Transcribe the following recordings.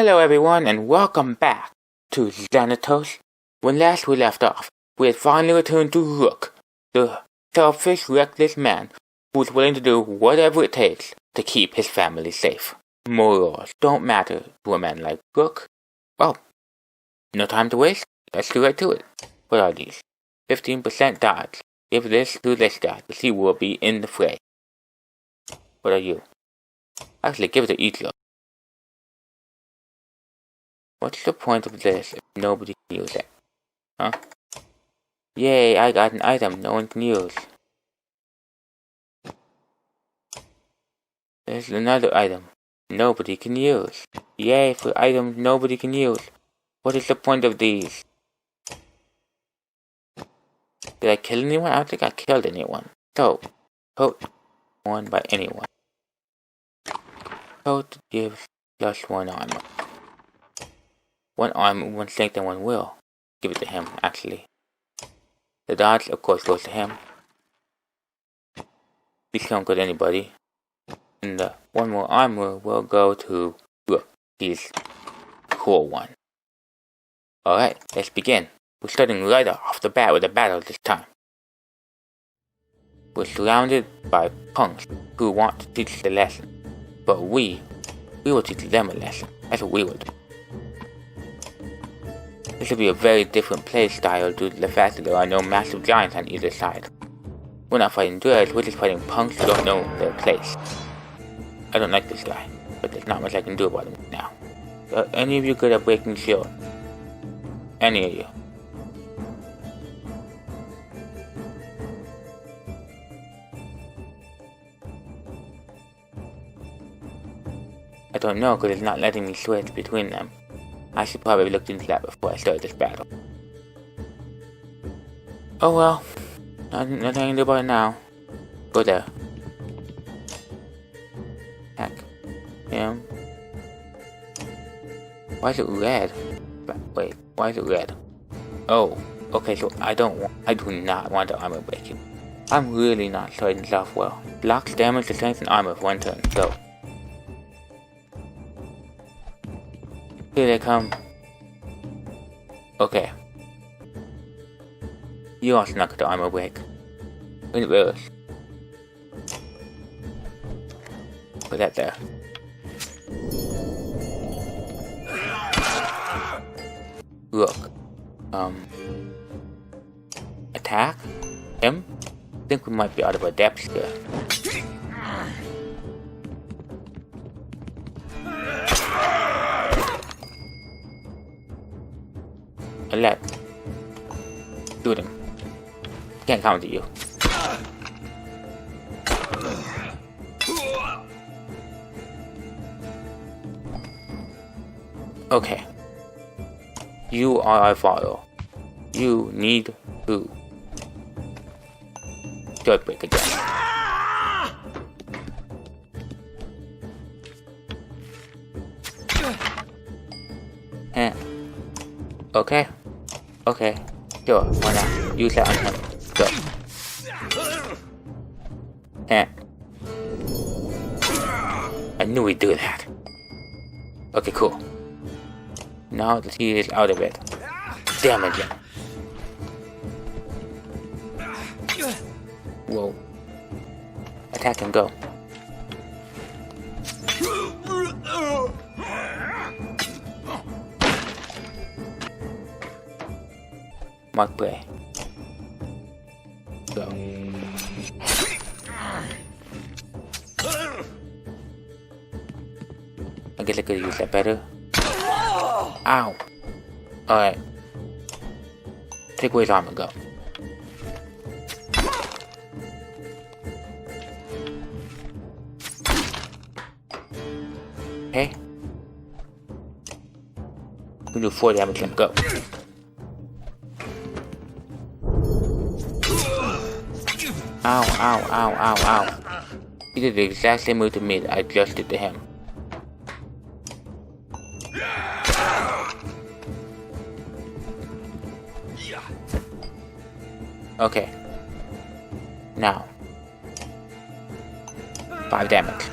Hello everyone and welcome back to Thos. When last we left off, we had finally returned to Rook, the selfish, reckless man who was willing to do whatever it takes to keep his family safe. Morals don't matter to a man like Rook. Well, no time to waste, let's get right to it. What are these? 15% dodge. Give this to this guy, because he will be in the fray. What are you? Actually, give it to each of them. What's the point of this if nobody can use it? Huh? Yay, I got an item no one can use. There's another item nobody can use. Yay for items nobody can use. What is the point of these? Did I kill anyone? I don't think I killed anyone. So, coat worn by anyone. Coat gives just one armor. One arm, one strength, and one will. Give it to him, actually. The dodge, of course, goes to him. These don't go to anybody. And the one more armor will go to Rook. He's the cool one. Alright, let's begin. We're starting right off the bat with a battle this time. We're surrounded by punks who want to teach the lesson. But we will teach them a lesson. That's what we will do. This will be a very different play style due to the fact that there are no massive giants on either side. We're not fighting druids, we're just fighting punks who don't know their place. I don't like this guy, but there's not much I can do about him now. Are any of you good at breaking shield? Any of you? I don't know because it's not letting me switch between them. I should probably have looked into that before I started this battle. Oh well, nothing I can do about it now. Go there. Heck. Him. Why is it red? Wait, why is it red? Oh, okay, so I do not want the armor breaking. I'm really not starting this off well. Blocks damage to strength and armor for one turn, so. Here they come. Okay. You also knock the armor break. In reverse. Put that there. Look. Attack? Him? I think we might be out of our depth here. Elect. Shoot him. Can't counter you. Okay. You are a follow. You need to short break again. Okay. Okay. Sure, why not? Use that on him. Go. I knew we'd do that. Okay, cool. Now that he is out of it, damage him. Whoa. Attack him, go. Mark play. Go. I guess I could use that better. Ow! Alright. Take away his armor, go. Okay. We can do 4 damage to him, go. Ow, ow, ow, ow, ow. He did the exact same move to me that I just did to him. Okay. Now. 5 damage.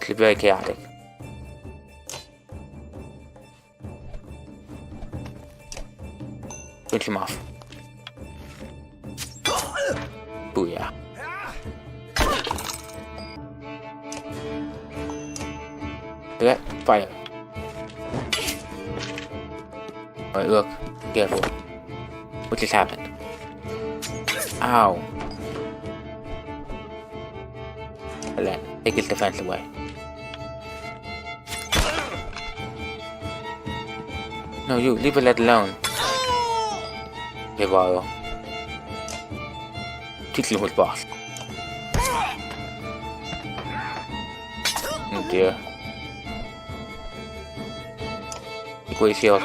Looks very chaotic. Finish him off. Booyah. That fire. Alright, look. Careful. What just happened? Ow. Let take his defense away. No, you leave it alone. Okay, Varo. Teach him who's boss. Oh dear. Take away his shield.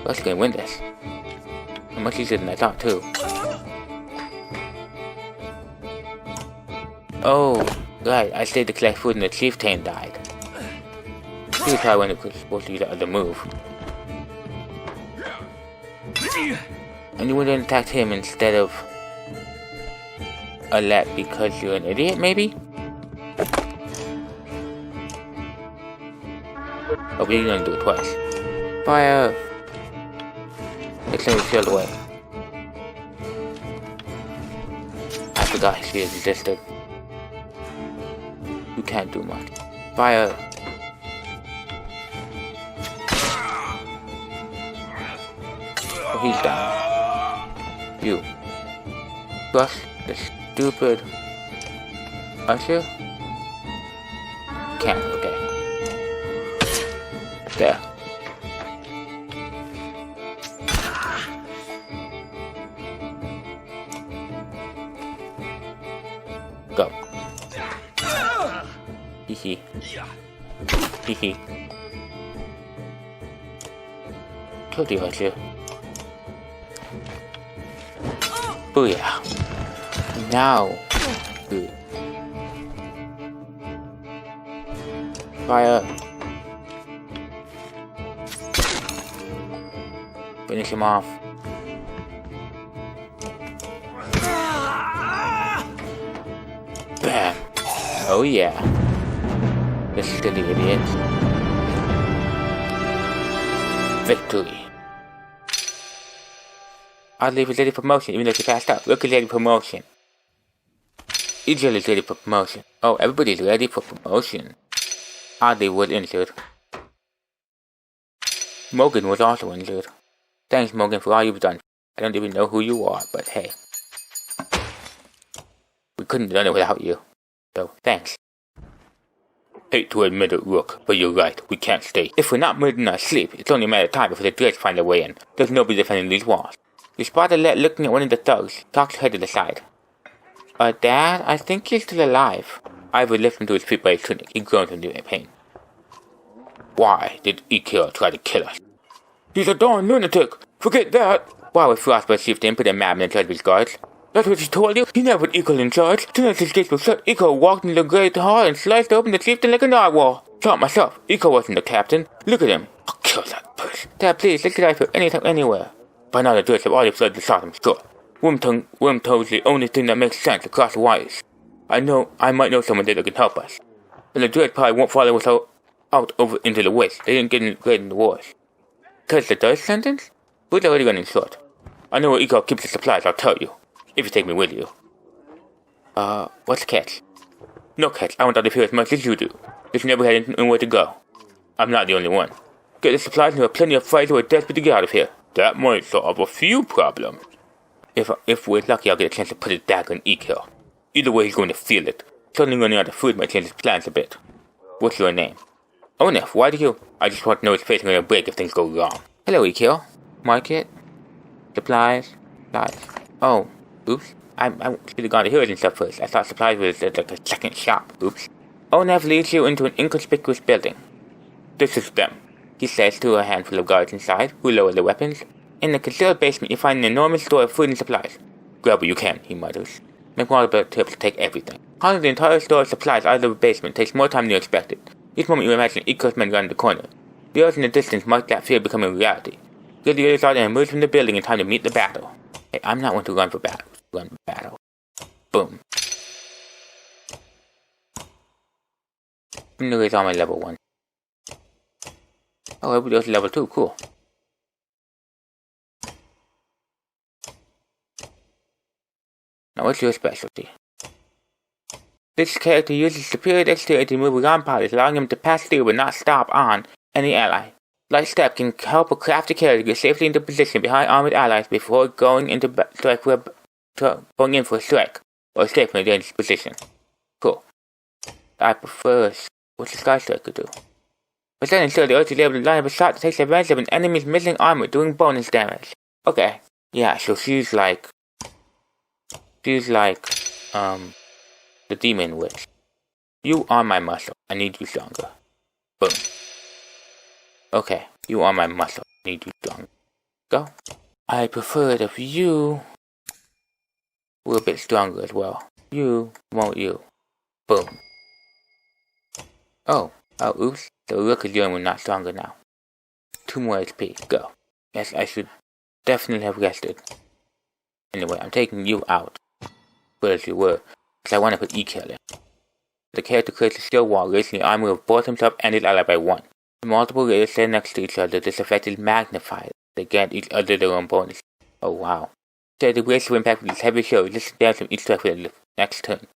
Let's gonna win this. Much easier than I thought too. Oh, right, I stayed to collect food and the chieftain died. He was probably when it was supposed to use the other move. And you wouldn't attack him instead of Alette because you're an idiot, maybe? Oh, we're gonna do it twice. Fire! Let's let me shield away. I forgot his shield existed. You can't do much. Fire! Oh, he's down. You. Plus the stupid Usher? Can't, okay. There. Go. Hee hee. Told you, Usher. Booyah. Now. Good. Fire. Finish him off. Bam. Oh yeah. This is the idiot. Victory. Oddly was ready for promotion even though she passed out. Look at ready for promotion. Israel is ready for promotion. Oh, everybody's ready for promotion. Oddly was injured. Morgan was also injured. Thanks, Morgan, for all you've done. I don't even know who you are, but hey. We couldn't have done it without you. So, thanks. Hate to admit it, Rook, but you're right, we can't stay. If we're not murdered in our sleep, it's only a matter of time before the Dreads find their way in. There's nobody defending these walls. You spotted Alette looking at one of the thugs, cocked her head to the side. Dad, I think he's still alive. Ivor lifted him to his feet by his tunic. He groaned in pain. Why did Ikil try to kill us? He's a darn lunatic! Forget that! Why was Frostbite chieftain put a madman in charge of his guards? That's what she told you? He never put Ikil in charge. Soon as his gates were shut, Ikil walked into the great hall and sliced open the chieftain like a narwhal. Saw it myself. Ikil wasn't the captain. Look at him. I'll kill that person. Dad, please, let's get out of here anytime, anywhere. By now the Dreads have already fled the southern shore. Wormtongue's the only thing that makes sense across the wires. I might know someone there that can help us. But the Dreads probably won't follow us out over into the west. They didn't get great in the wars. Cause the Dutch sentence? We're already running short. I know where Ikil keeps the supplies, I'll tell you. If you take me with you. What's the catch? No catch, I want out of here as much as you do. Just never had anywhere to go. I'm not the only one. Get the supplies and there are plenty of fighters who are desperate to get out of here. That might solve a few problems. If we're lucky, I'll get a chance to put a dagger on Ikil. Either way, he's going to feel it. Suddenly running out of food might change his plans a bit. What's your name? Onef, why do you? I just want to know his face when I break if things go wrong. Hello, Ikil. Market? Supplies? Oh, oops. I should have gone to heroes and stuff first. I thought supplies was like a second shop. Oops. Onef leads you into an inconspicuous building. This is them, he says to a handful of guards inside, who lower their weapons. In the concealed basement, you find an enormous store of food and supplies. Grab what you can, he mutters. Make one of the tips to take everything. Hauling the entire store of supplies out of the basement takes more time than you expected. Each moment you imagine Ikil's men round the corner. The others in the distance mark that fear becoming a reality. Get the others out and emerge from the building in time to meet the battle. Hey, I'm not one to run for battle. Boom. I'm gonna raise all my level 1. Oh, everybody else is level 2, cool. Now what's your specialty? This character uses superior dexterity to move around parties, allowing him to pass through but not stop on any ally. Light Step can help a crafty character get safely into position behind armored allies before going in for a strike, or escape from a dangerous position. Cool. I prefer... What's the Sky Striker do? But then ensure the Earth is able to line up a shot that takes advantage of an enemy's missing armor, doing bonus damage. Okay. Yeah, so she's like... the Demon Witch. You are my muscle. I need you stronger. Boom. Okay, you are my muscle. I need you stronger. Go. I prefer it if you were a bit stronger as well. You, won't you? Boom. Oh, oops. So look at you and we're not stronger now. 2 more HP. Go. Yes, I should definitely have rested. Anyway, I'm taking you out. But as you were, because I want to put E-Kill in. The character creates a steel wall, raising the armor of both himself and his ally by 1. The multiple layers stand next to each other. This effect is magnified. They grant each other their own bonus. Oh wow. So the brace of impact with this heavy shield resistance damage from each strike for the next turn.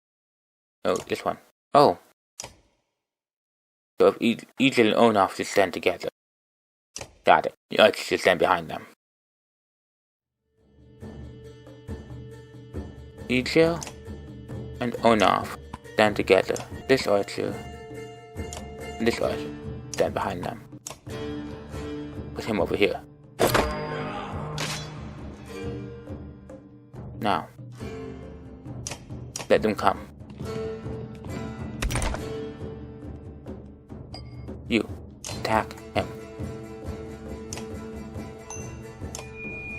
Oh, this one. Oh. So if Egil and Onoff should stand together. Got it. The archer should stand behind them. Egil and Onoff stand together. This archer and this archer stand behind them. Put him over here. Now, let them come. You attack him.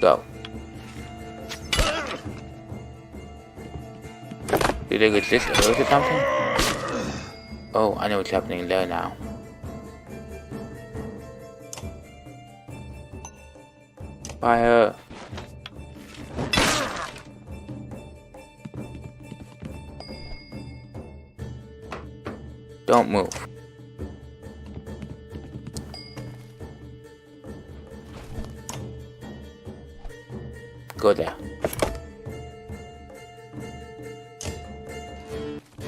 Go. Did they resist arrows or something? Oh, I know what's happening there now. Fire. Don't move. Go there.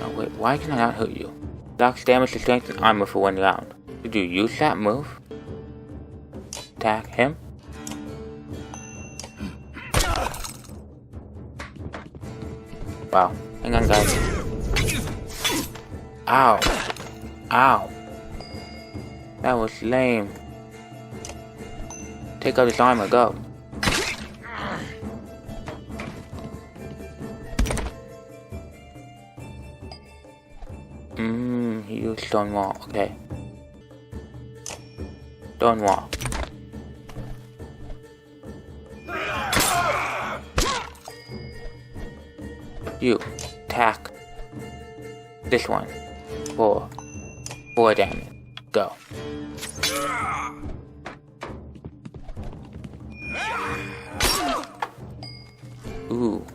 Oh wait, why can I not hurt you? Blocks damage to strength and armor for 1 round. Did you use that move? Attack him? Wow. Hang on, guys. Ow. Ow. That was lame. Take out his armor, go. He used stone wall, okay. Stone wall. You attack this one for 4 damage. Go. Ooh.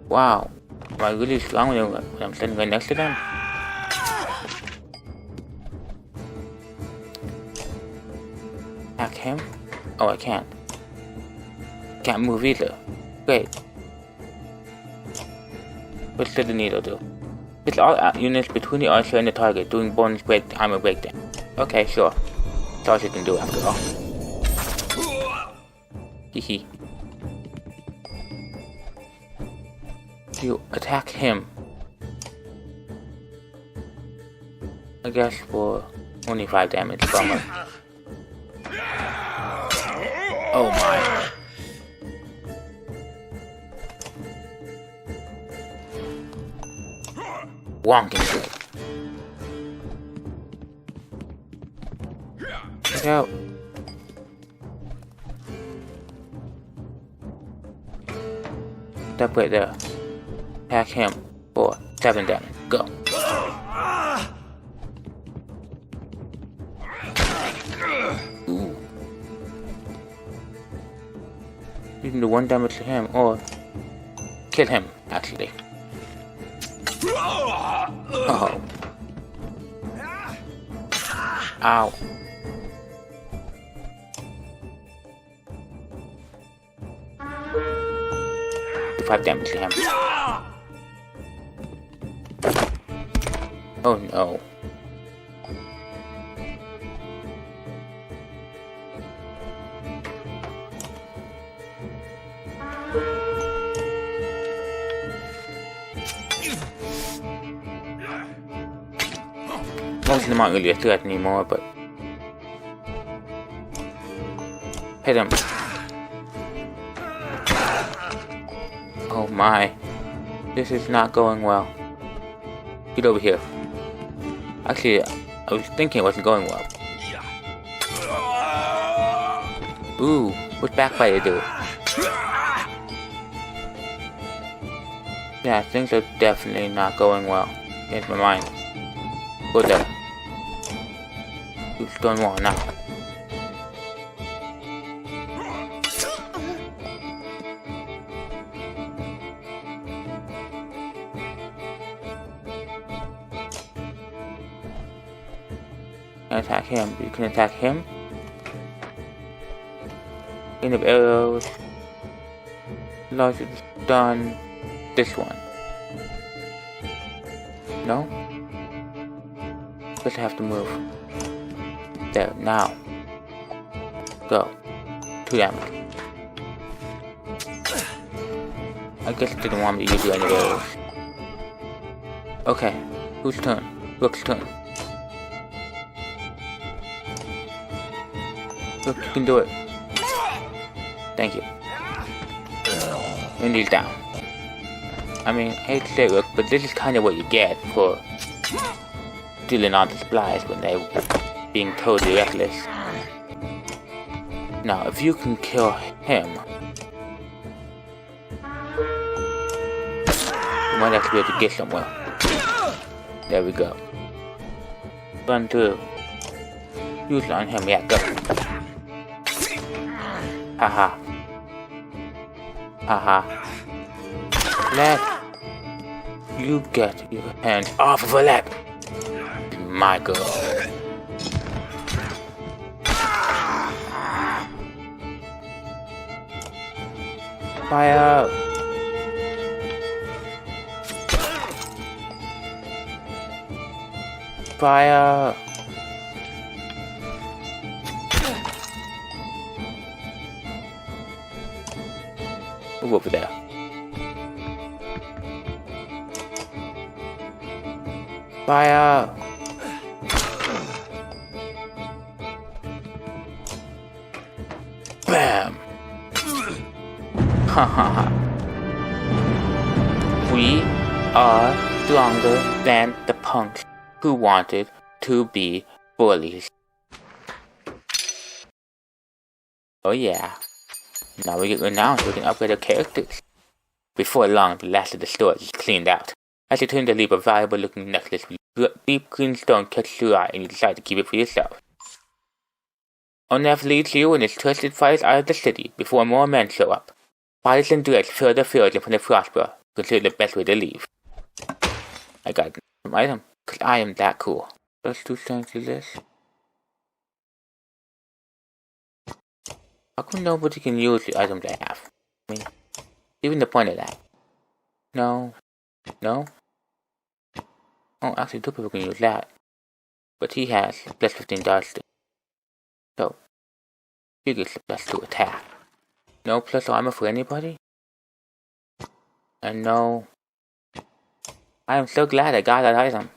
Wow. Am I really strong when I'm standing right next to them? Attack him? Oh, I can't. Can't move either. Great. What's the needle do? It's all units between the archer and the target doing bonus armor breakdown. Okay, sure. That's all she can do after all. Hehe. You attack him. I guess for only 5 damage from her. Oh my. Wonking good. Look out. Step right there. Attack him for 7 damage. Go. Ooh. You can do 1 damage to him or kill him, actually. Oh. Ow. Do 5 damage to him. Oh no. Most of them aren't really a threat anymore, but hit him. Oh my. This is not going well. Get over here. Actually, I was thinking it wasn't going well. Ooh, what's backfire do? Yeah, things are definitely not going well. Change my mind. Go there. Use stone wall now. Attack him. You can attack him. End of arrows. Large stun. This one. No? Guess I have to move. There, now. Go. 2 damage. I guess it didn't want me to use any arrows. Okay. Whose turn? Rook's turn. Look, you can do it. Thank you. And he's down. I mean, I hate to say it, Rook, but this is kind of what you get for stealing all the supplies when they were being totally reckless. Now, if you can kill him, you might actually be able to get somewhere. There we go. Run through. Use it on him, yeah, go. Haha. Haha. Let you get your hands off of Alec. My girl. Fire. Fire. Move over there. Fire! Bam! Haha. We are stronger than the punks who wanted to be bullies. Oh yeah. Now we get renowned so we can upgrade our characters. Before long, the last of the stores is cleaned out. As you turn to leave, a valuable looking necklace with deep green stone catches your eye and you decide to keep it for yourself. Onef leads you and his trusted fighters out of the city before more men show up. Fighters and dreads fill the fields in front of Frostborough, consider the best way to leave. I got some item, cause I am that cool. Let's do something to this. How come nobody can use the items I have? I mean, even the point of that. No. No? Oh, actually 2 people can use that. But he has plus 15 dodge. So, he gets the plus 2 attack. No plus armor for anybody? And no. I am so glad I got that item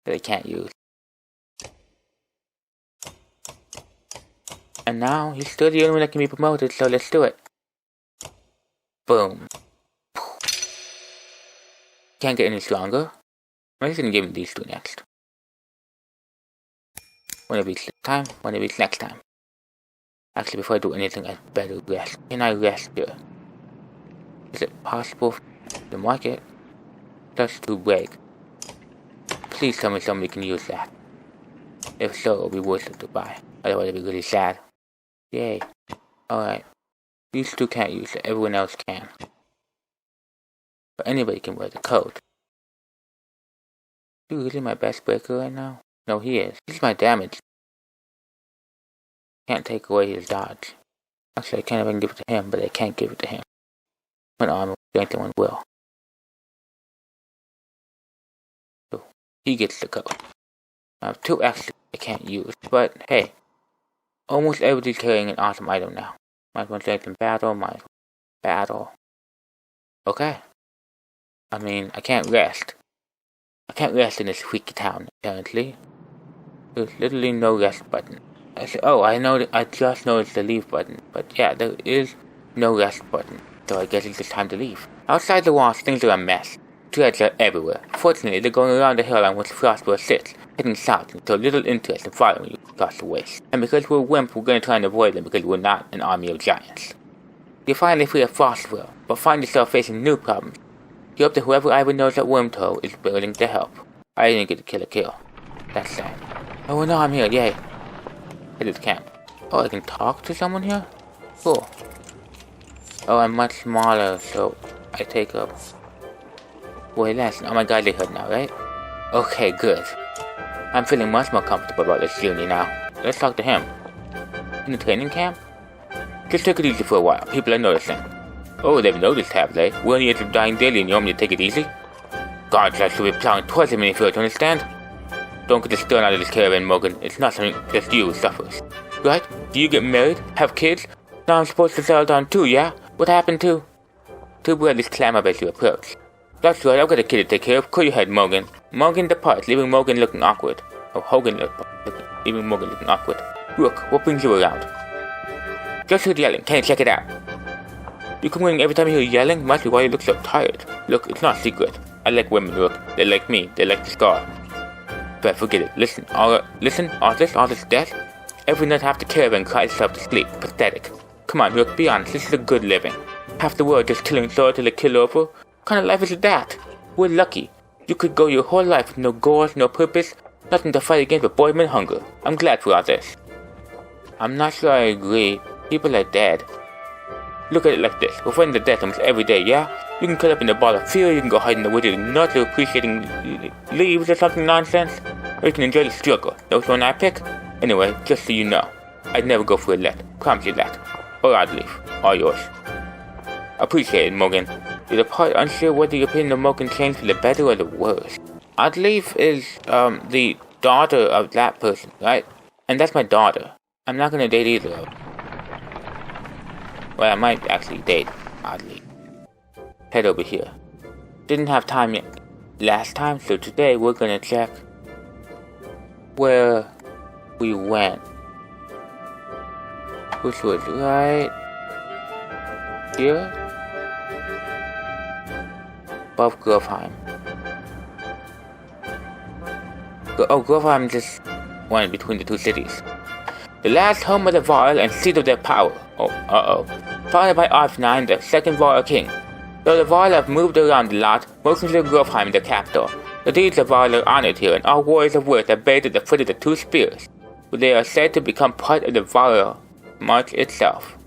that I can't use. And now, he's still the only one that can be promoted, so let's do it. Boom. Can't get any stronger. I'm just gonna give him these 2 next. One of each this time, one of each next time. Actually, before I do anything, I better rest. Can I rest here? Is it possible to mark it? Plus 2 break. Please tell me somebody can use that. If so, it'll be worth it to buy. Otherwise, it'll be really sad. Yay. Alright. These 2 can't use it, everyone else can. But anybody can wear the coat. Is he really my best breaker right now? No, he is. He's my damage. Can't take away his dodge. Actually, I can't even give it to him, but I can't give it to him. One armor, the other one will. So, he gets the go. I have 2 extra I can't use, but hey. Almost everybody's carrying an awesome item now. Might as well take in battle. Okay. I mean, I can't rest. I can't rest in this freaky town, apparently. There's literally no rest button. I just noticed the leave button, but yeah, there is no rest button, so I guess it's just time to leave. Outside the walls, things are a mess. Threads are everywhere. Fortunately, they're going around the hill on which Frostwell sits, heading south and show little interest in following you across the waste. And because we're wimp, we're going to try and avoid them because we're not an army of giants. You finally free of Frostwell, but find yourself facing new problems. You hope that whoever Ivan knows at Wormtoe is willing to help. I didn't get to kill a kill. That's sad. Oh, no, I'm here, yay. Head to the camp. Oh, I can talk to someone here? Cool. Oh, I'm much smaller, so I take up way less. Oh my god, they hurt now, right? Okay, good. I'm feeling much more comfortable about this journey now. Let's talk to him. In the training camp? Just take it easy for a while. People are noticing. Oh, they've noticed, have they? We're on the edge of dying daily and you want me to take it easy? Gods, I should be plowing towards him if you don't understand. Don't get the stern out of this caravan, Morgan. It's not something just you who suffers. Right? Do you get married? Have kids? Now I'm supposed to settle down too, yeah? What happened to? Two brothers clam up as you approach. That's right, I've got a kid to take care of. Cool your head, Morgan. Morgan departs, leaving Morgan looking awkward. Oh, leaving Morgan looking awkward. Rook, what brings you around? Just heard yelling. Can you check it out? You come in every time you hear yelling? Must be why you look so tired. Look, it's not a secret. I like women, Rook. They like me. They like the scar. But forget it. Listen, all this death? Every night half the caravan cries itself to sleep. Pathetic. Come on, Rook, be honest. This is a good living. Half the world just killing Thor till they kill over. What kind of life is that? We're lucky. You could go your whole life with no goals, no purpose, nothing to fight against but boredom and hunger. I'm glad for all this. I'm not sure I agree. People are dead. Look at it like this. We're fighting to death almost every day, yeah? You can cut up in a ball of fear, you can go hide in the woods and nuts or appreciating leaves or something nonsense. Or you can enjoy the struggle. Those one I pick? Anyway, just so you know, I'd never go for a let. Promise you that. Or I'd leave. All yours. Appreciate it, Morgan. You're the part unsure whether your opinion of Morgan changed for the better or the worse. Oddleaf is, the daughter of that person, right? And that's my daughter. I'm not gonna date either of them. Well, I might actually date Oddleaf. Head over here. Didn't have time yet last time, so today we're gonna check where we went. Which was right here? Above Grovheim. Grovheim is just one between the two cities. The last home of the Varl and seat of their power. Founded by Arf9, the second Varl king. Though the Varl have moved around a lot, most consider Grovheim the capital. The deeds of Varl are honored here, and all warriors of worth are buried at the foot of the two spears, where they are said to become part of the Varl March itself.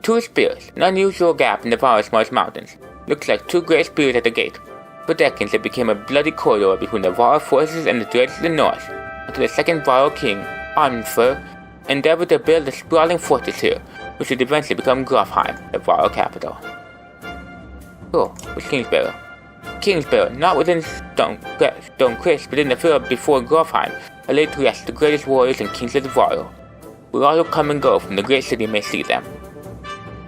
Two spears, an unusual gap in the Varl March mountains. Looks like two great spears at the gate. For decades it became a bloody corridor between the Varl forces and the Dreads to the north, until the second Varl king, Arnfer, endeavored to build a sprawling fortress here, which would eventually become Grovheim, the Varl capital. Cool, what's Kingsbarrow? Kingsbarrow, not within Stone Crest, but in the field before Grovheim, are laid to rest the greatest warriors and kings of the Varl. Where all who come and go from the great city may see them.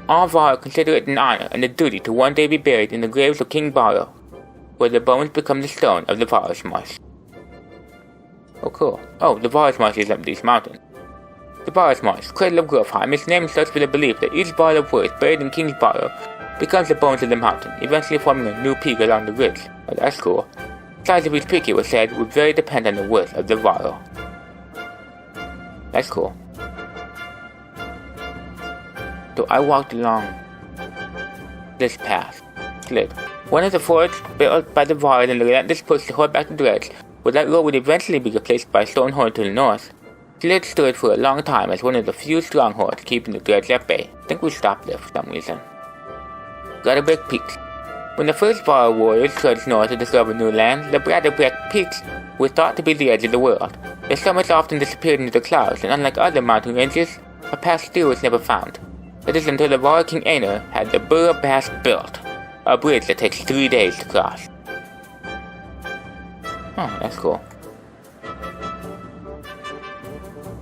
All Varl consider it an honor and a duty to one day be buried in the graves of King Varl, where the bones become the stone of the Varl's Marsh. Oh, cool. Oh, the Varl's Marsh is up these mountains. The Varl's Marsh, cradle of Grovheim, is named such for the belief that each Varl of worth buried in King Varl becomes the bones of the mountain, eventually forming a new peak along the ridge. Oh, that's cool. The size of each peak, it was said, would very depend on the worth of the Varl. That's cool. So I walked along this path. Slid. One of the forts built by the Varl and the relentless push to hold back the Dreads, where that road would eventually be replaced by Stonehorn to the north. Slid stood for a long time as one of the few strongholds keeping the Dreads at bay. I think we stopped there for some reason. Gotta break peaks. When the first Var warriors trudged north to discover new land, the Bradderbeck Peaks were thought to be the edge of the world. The summits often disappeared into the clouds, and unlike other mountain ranges, a pass still was never found. That is until the Var King Aner had the Burra Pass built, a bridge that takes 3 days to cross. Oh, that's cool.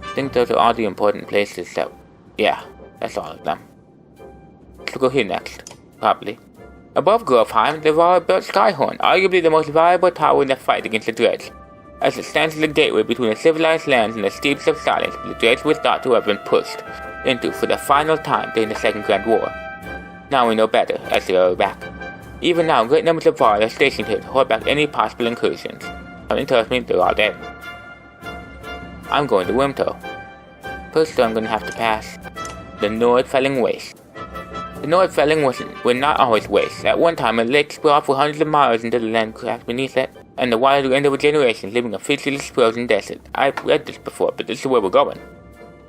I think those are all the important places that... Yeah, that's all of them. So go here next, probably. Above Grovheim, the Var built Skyhorn, arguably the most valuable tower in the fight against the Dredge, as it stands as a gateway between the civilized lands and the steeps of silence the Dredge was thought to have been pushed into for the final time during the Second Grand War. Now we know better, as they are back. Even now, great numbers of Var are stationed here to hold back any possible incursions. Something tells me they're all dead. I'm going to Wimto. First, I'm going to have to pass the Nordfelling Waste. The Nordfelling were not always wastes. At one time, a lake spread for hundreds of miles into the land cracked beneath it, and the water drained over generations, leaving a featureless frozen desert. I've read this before, but this is where we're going.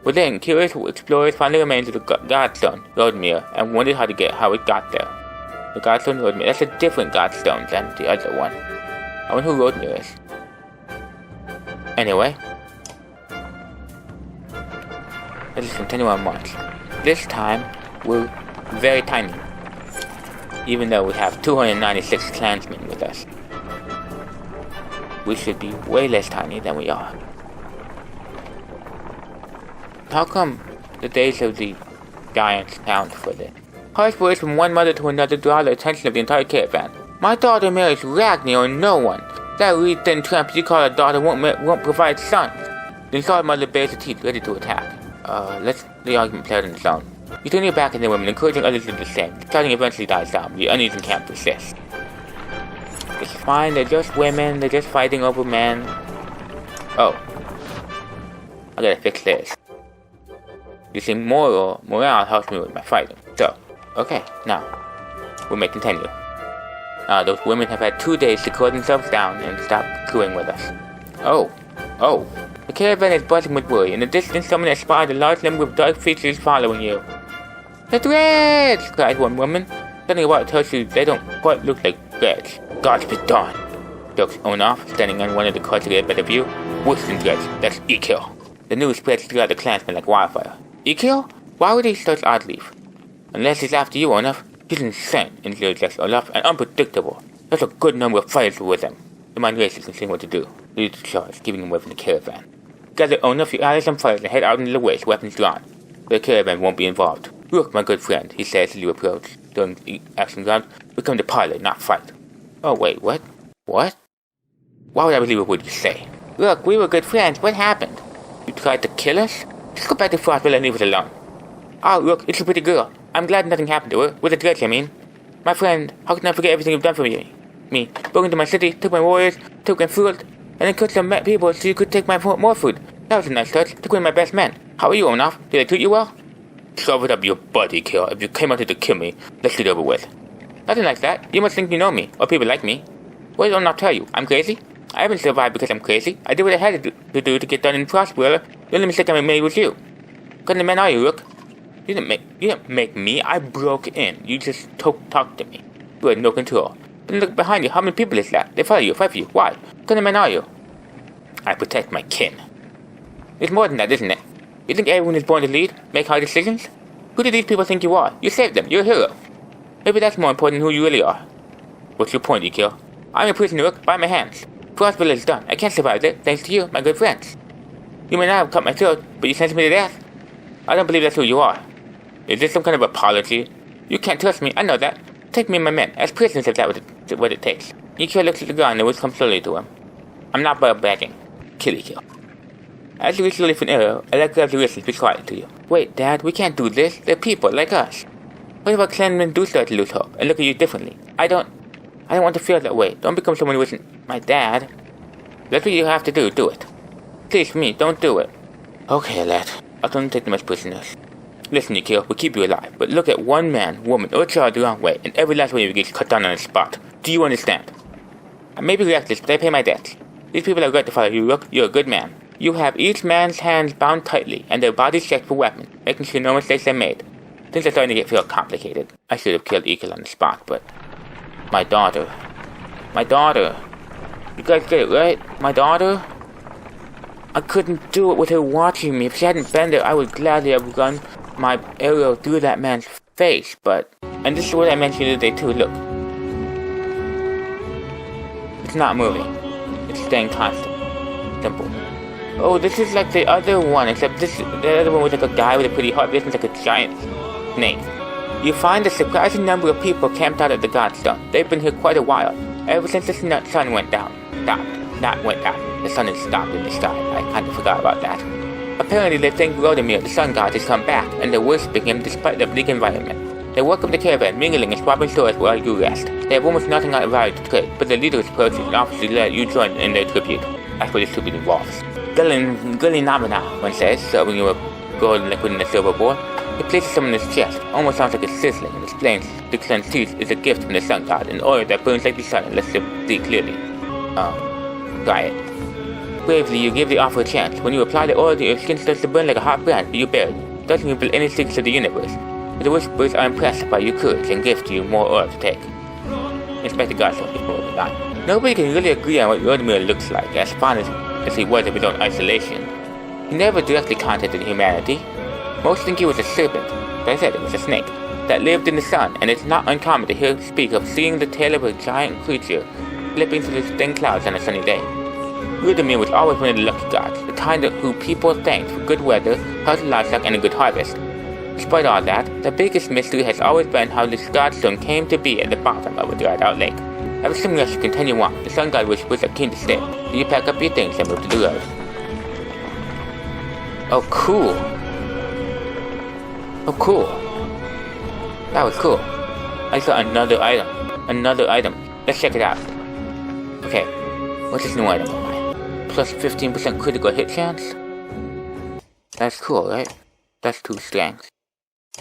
Within, curious explorers found the remains of the Godstone, Rodmere, and wondered how it got there. The Godstone Rodmere, that's a different Godstone than the other one. I wonder who Rodmere is. Anyway, let's continue our march. This time, we're very tiny, even though we have 296 clansmen with us. We should be way less tiny than we are. How come the days of the giants count for this? Harsh words from one mother to another draw the attention of the entire caravan. My daughter marries Ragni or no one. That reed thin tramp you call a daughter won't provide sons. The insulted mother bares her teeth, ready to attack. Let's the argument play out on its own. You turn your back on the women, encouraging others to do the same. The shouting eventually dies down, but the unease and can't persist. It's fine, they're just women, they're just fighting over men. Oh. I gotta fix this. You see, morale helps me with my fighting. So, okay, now, we may continue. Those women have had 2 days to cool themselves down and stop crewing with us. Oh. The caravan is buzzing with worry. In the distance, someone has spotted a large number of dark features following you. The Dredge! Cried one woman. Something about it tells you they don't quite look like Dredge. Gods be darned! Jokes Olaf, standing on one of the carts to get a better view. Worse than Dredge, that's Ekil. The news spreads throughout the clansmen like wildfire. Ekil? Why would he such odd leaf? Unless he's after you, Olaf. He's insane, interjects Olaf, and unpredictable. There's a good number of fighters with him. The mind races and seeing what to do. Leads to charge, keeping him away from the caravan. Gather Olaf, your allies and fighters and head out into the waste, weapons drawn. The caravan won't be involved. Look, my good friend, he says as you approach. During the action ground, we come to parley, not fight. Oh, wait, what? What? Why would I believe a word you say? Look, we were good friends. What happened? You tried to kill us? Just go back to Frostville and leave us alone. Oh, look, it's a pretty girl. I'm glad nothing happened to her. With the Dredge, I mean. My friend, how can I forget everything you've done for me? Broke into my city, took my warriors, took my food, and then killed some people so you could take my more food. That was a nice touch. Took away my best men. How are you, Olaf? Did I treat you well? Shove it up your butt, Ekil. If you came out here to kill me, let's get over with. Nothing like that. You must think you know me, or people like me. What did Olaf tell you? I'm crazy? I haven't survived because I'm crazy. I did what I had to do to get done in Frostwell. The only mistake I made was you. What kind of man are you, Rook? You didn't make me. I broke in. You just talked to me. You had no control. Then look behind you. How many people is that? They follow you, fight for you. Why? What kind of man are you? I protect my kin. It's more than that, isn't it? You think everyone is born to lead? Make hard decisions? Who do these people think you are? You saved them. You're a hero. Maybe that's more important than who you really are. What's your point, Ekil? I'm a prisoner, Rook, by my hands. Frostville is done. I can't survive it, thanks to you, my good friends. You may not have cut my throat, but you sentenced me to death. I don't believe that's who you are. Is this some kind of apology? You can't trust me, I know that. Take me and my men, as prisoners if that's what it takes. Ekil looks at the ground and the words come slowly to him. I'm not bragging. Kill Ekil. As you reach the different arrow, I let go of the wrist and speak quietly to you. Wait, Dad, we can't do this. They're people, like us. What if our clanmen do start to lose hope and look at you differently? I don't want to feel that way. Don't become someone who isn't my dad. That's what you have to do. Do it. Please, for me, don't do it. Okay, lad. I don't take them as prisoners. Listen, Ekil, we'll keep you alive, but look at one man, woman, or child the wrong way, and every last one of you gets cut down on the spot. Do you understand? I may be reckless, but I pay my debts. These people have got to follow you, Rook. You're a good man. You have each man's hands bound tightly, and their bodies checked for weapons, making sure no mistakes are made. Things are starting to feel complicated. I should have killed Ekil on the spot, but My daughter. My daughter. You guys get it, right? My daughter? I couldn't do it with her watching me. If she hadn't been there, I would gladly have run my arrow through that man's face, but... And this is what I mentioned today too, look. It's not moving. It's staying constant. Simple. Oh, this is like the other one, except the other one was like a guy with a pretty heart. This one's like a giant snake. You find a surprising number of people camped out at the Godstone. They've been here quite a while, ever since the sun went down. Not went down. The sun has stopped in the sky. I kind of forgot about that. Apparently they think Rodemir, the sun god, has come back, and they're worshipping him despite the bleak environment. They welcome the caravan, mingling and swapping stores while you rest. They have almost nothing out of value to trade, but the leader approaches and offers to let you join in their tribute. That's what this tribute involves. Gullinamana, one says, serving you a golden liquid in a silver bowl. He places some in his chest, almost sounds like it's sizzling, and explains the cleansed teeth is a gift from the sun god, an oil that burns like the sun and lets you see clearly. Try it. Bravely, you give the offer a chance. When you apply the oil, your skin starts to burn like a hot brand, but you bear it. It doesn't reveal any secrets of the universe. But the worshippers are impressed by your courage and give to you more oil to take. Inspector Godstone is more than that. Nobody can really agree on what Rodemir looks like, as fond as he was of his own isolation. He never directly contacted humanity. Most think he was a serpent, but I said it was a snake, that lived in the sun, and it's not uncommon to hear speak of seeing the tail of a giant creature slipping through the thin clouds on a sunny day. Rodemir was always one of the lucky gods, the kind who people thanked for good weather, healthy livestock, and a good harvest. Despite all that, the biggest mystery has always been how this godstone came to be at the bottom of a dried-out lake. After some rest, you continue on. The sun god worshippers are keen to stay, so you pack up your things and move to the road. Oh, cool. Oh, cool. That was cool. I saw another item. Another item. Let's check it out. Okay, what's this new item of mine? Plus 15% critical hit chance? That's cool, right? Plus 2 strength.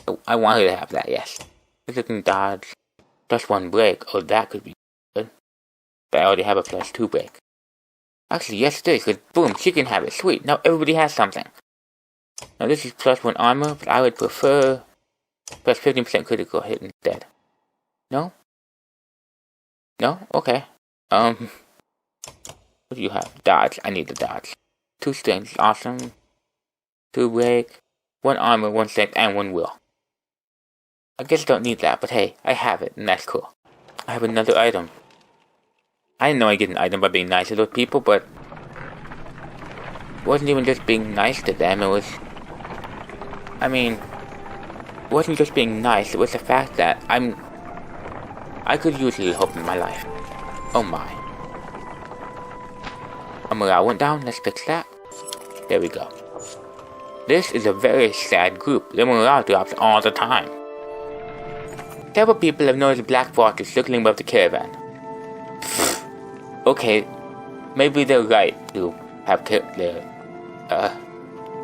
Oh, I want her to have that, yes. This can dodge. Plus 1 break. Oh, that could be good. But I already have a plus 2 break. Actually, yes it is, because boom, she can have it. Sweet, now everybody has something. Now this is plus 1 armor, but I would prefer plus 15% critical hit instead. No? No? Okay. What do you have? Dodge. I need the dodge. 2 strength. Awesome. 2 break. 1 armor, 1 strength, and 1 will. I guess I don't need that, but hey, I have it, and that's cool. I have another item. I didn't know I get an item by being nice to those people, but it wasn't even just being nice to them, it was... I mean, it wasn't just being nice, it was the fact that I could use a little hope in my life. Oh my. Our morale went down, let's fix that. There we go. This is a very sad group, their morale drops all the time. Several people have noticed black vultures circling above the caravan. Okay, maybe they're right to have their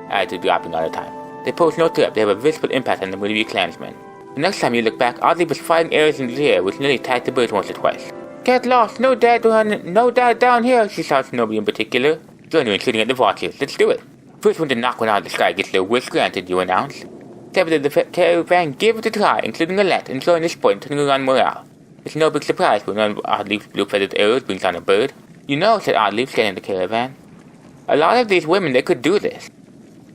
attitude dropping all the time. They pose no threat, they have a visible impact on the Bolivia clansmen. The next time you look back, Oddly was firing arrows in the air which nearly attacked the birds once or twice. Get lost, no dad down here, she shouts to nobody in particular. Join you in shooting at the vultures, let's do it. First one to knock one out of the sky gets their wish granted, you announce. Several of the caravan give it a try, including Alette, enjoying this point turning around morale. It's no big surprise when one of Oddleaf's blue-feathered arrows brings down a bird. You know, said Oddleaf, scanning the caravan. A lot of these women, they could do this.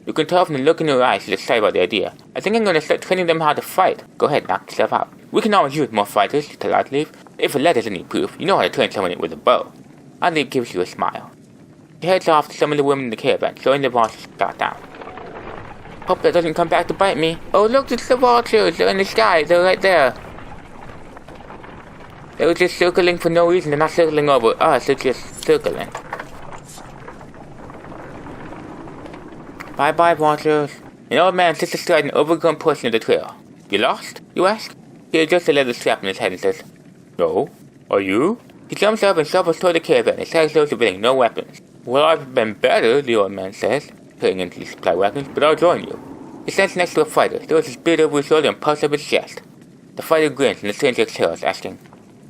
You can tell from the look in their eyes she's excited about the idea. I think I'm going to start training them how to fight. Go ahead, knock yourself out. We can always use more fighters, she tells Oddleaf. If Alette doesn't need proof, you know how to train someone with a bow. Oddleaf gives you a smile. She heads off to some of the women in the caravan, showing the vultures shot down. Hope that doesn't come back to bite me. Oh look, it's the vultures, they're in the sky, they're right there. They were just circling for no reason, they're not circling over us, they're just circling. Bye bye, vultures. An old man sits astride an overgrown portion of the trail. You lost? You ask? He adjusts a leather strap on his head and says, No. Are you? He jumps up and shuffles toward the caravan, his hands those bringing no weapons. Well, I've been better, the old man says, peering into the supply wagons, but I'll join you. He stands next to a fighter, throws his beard over his shoulder and puffs up his chest. The fighter grins and the stranger exhales, asking,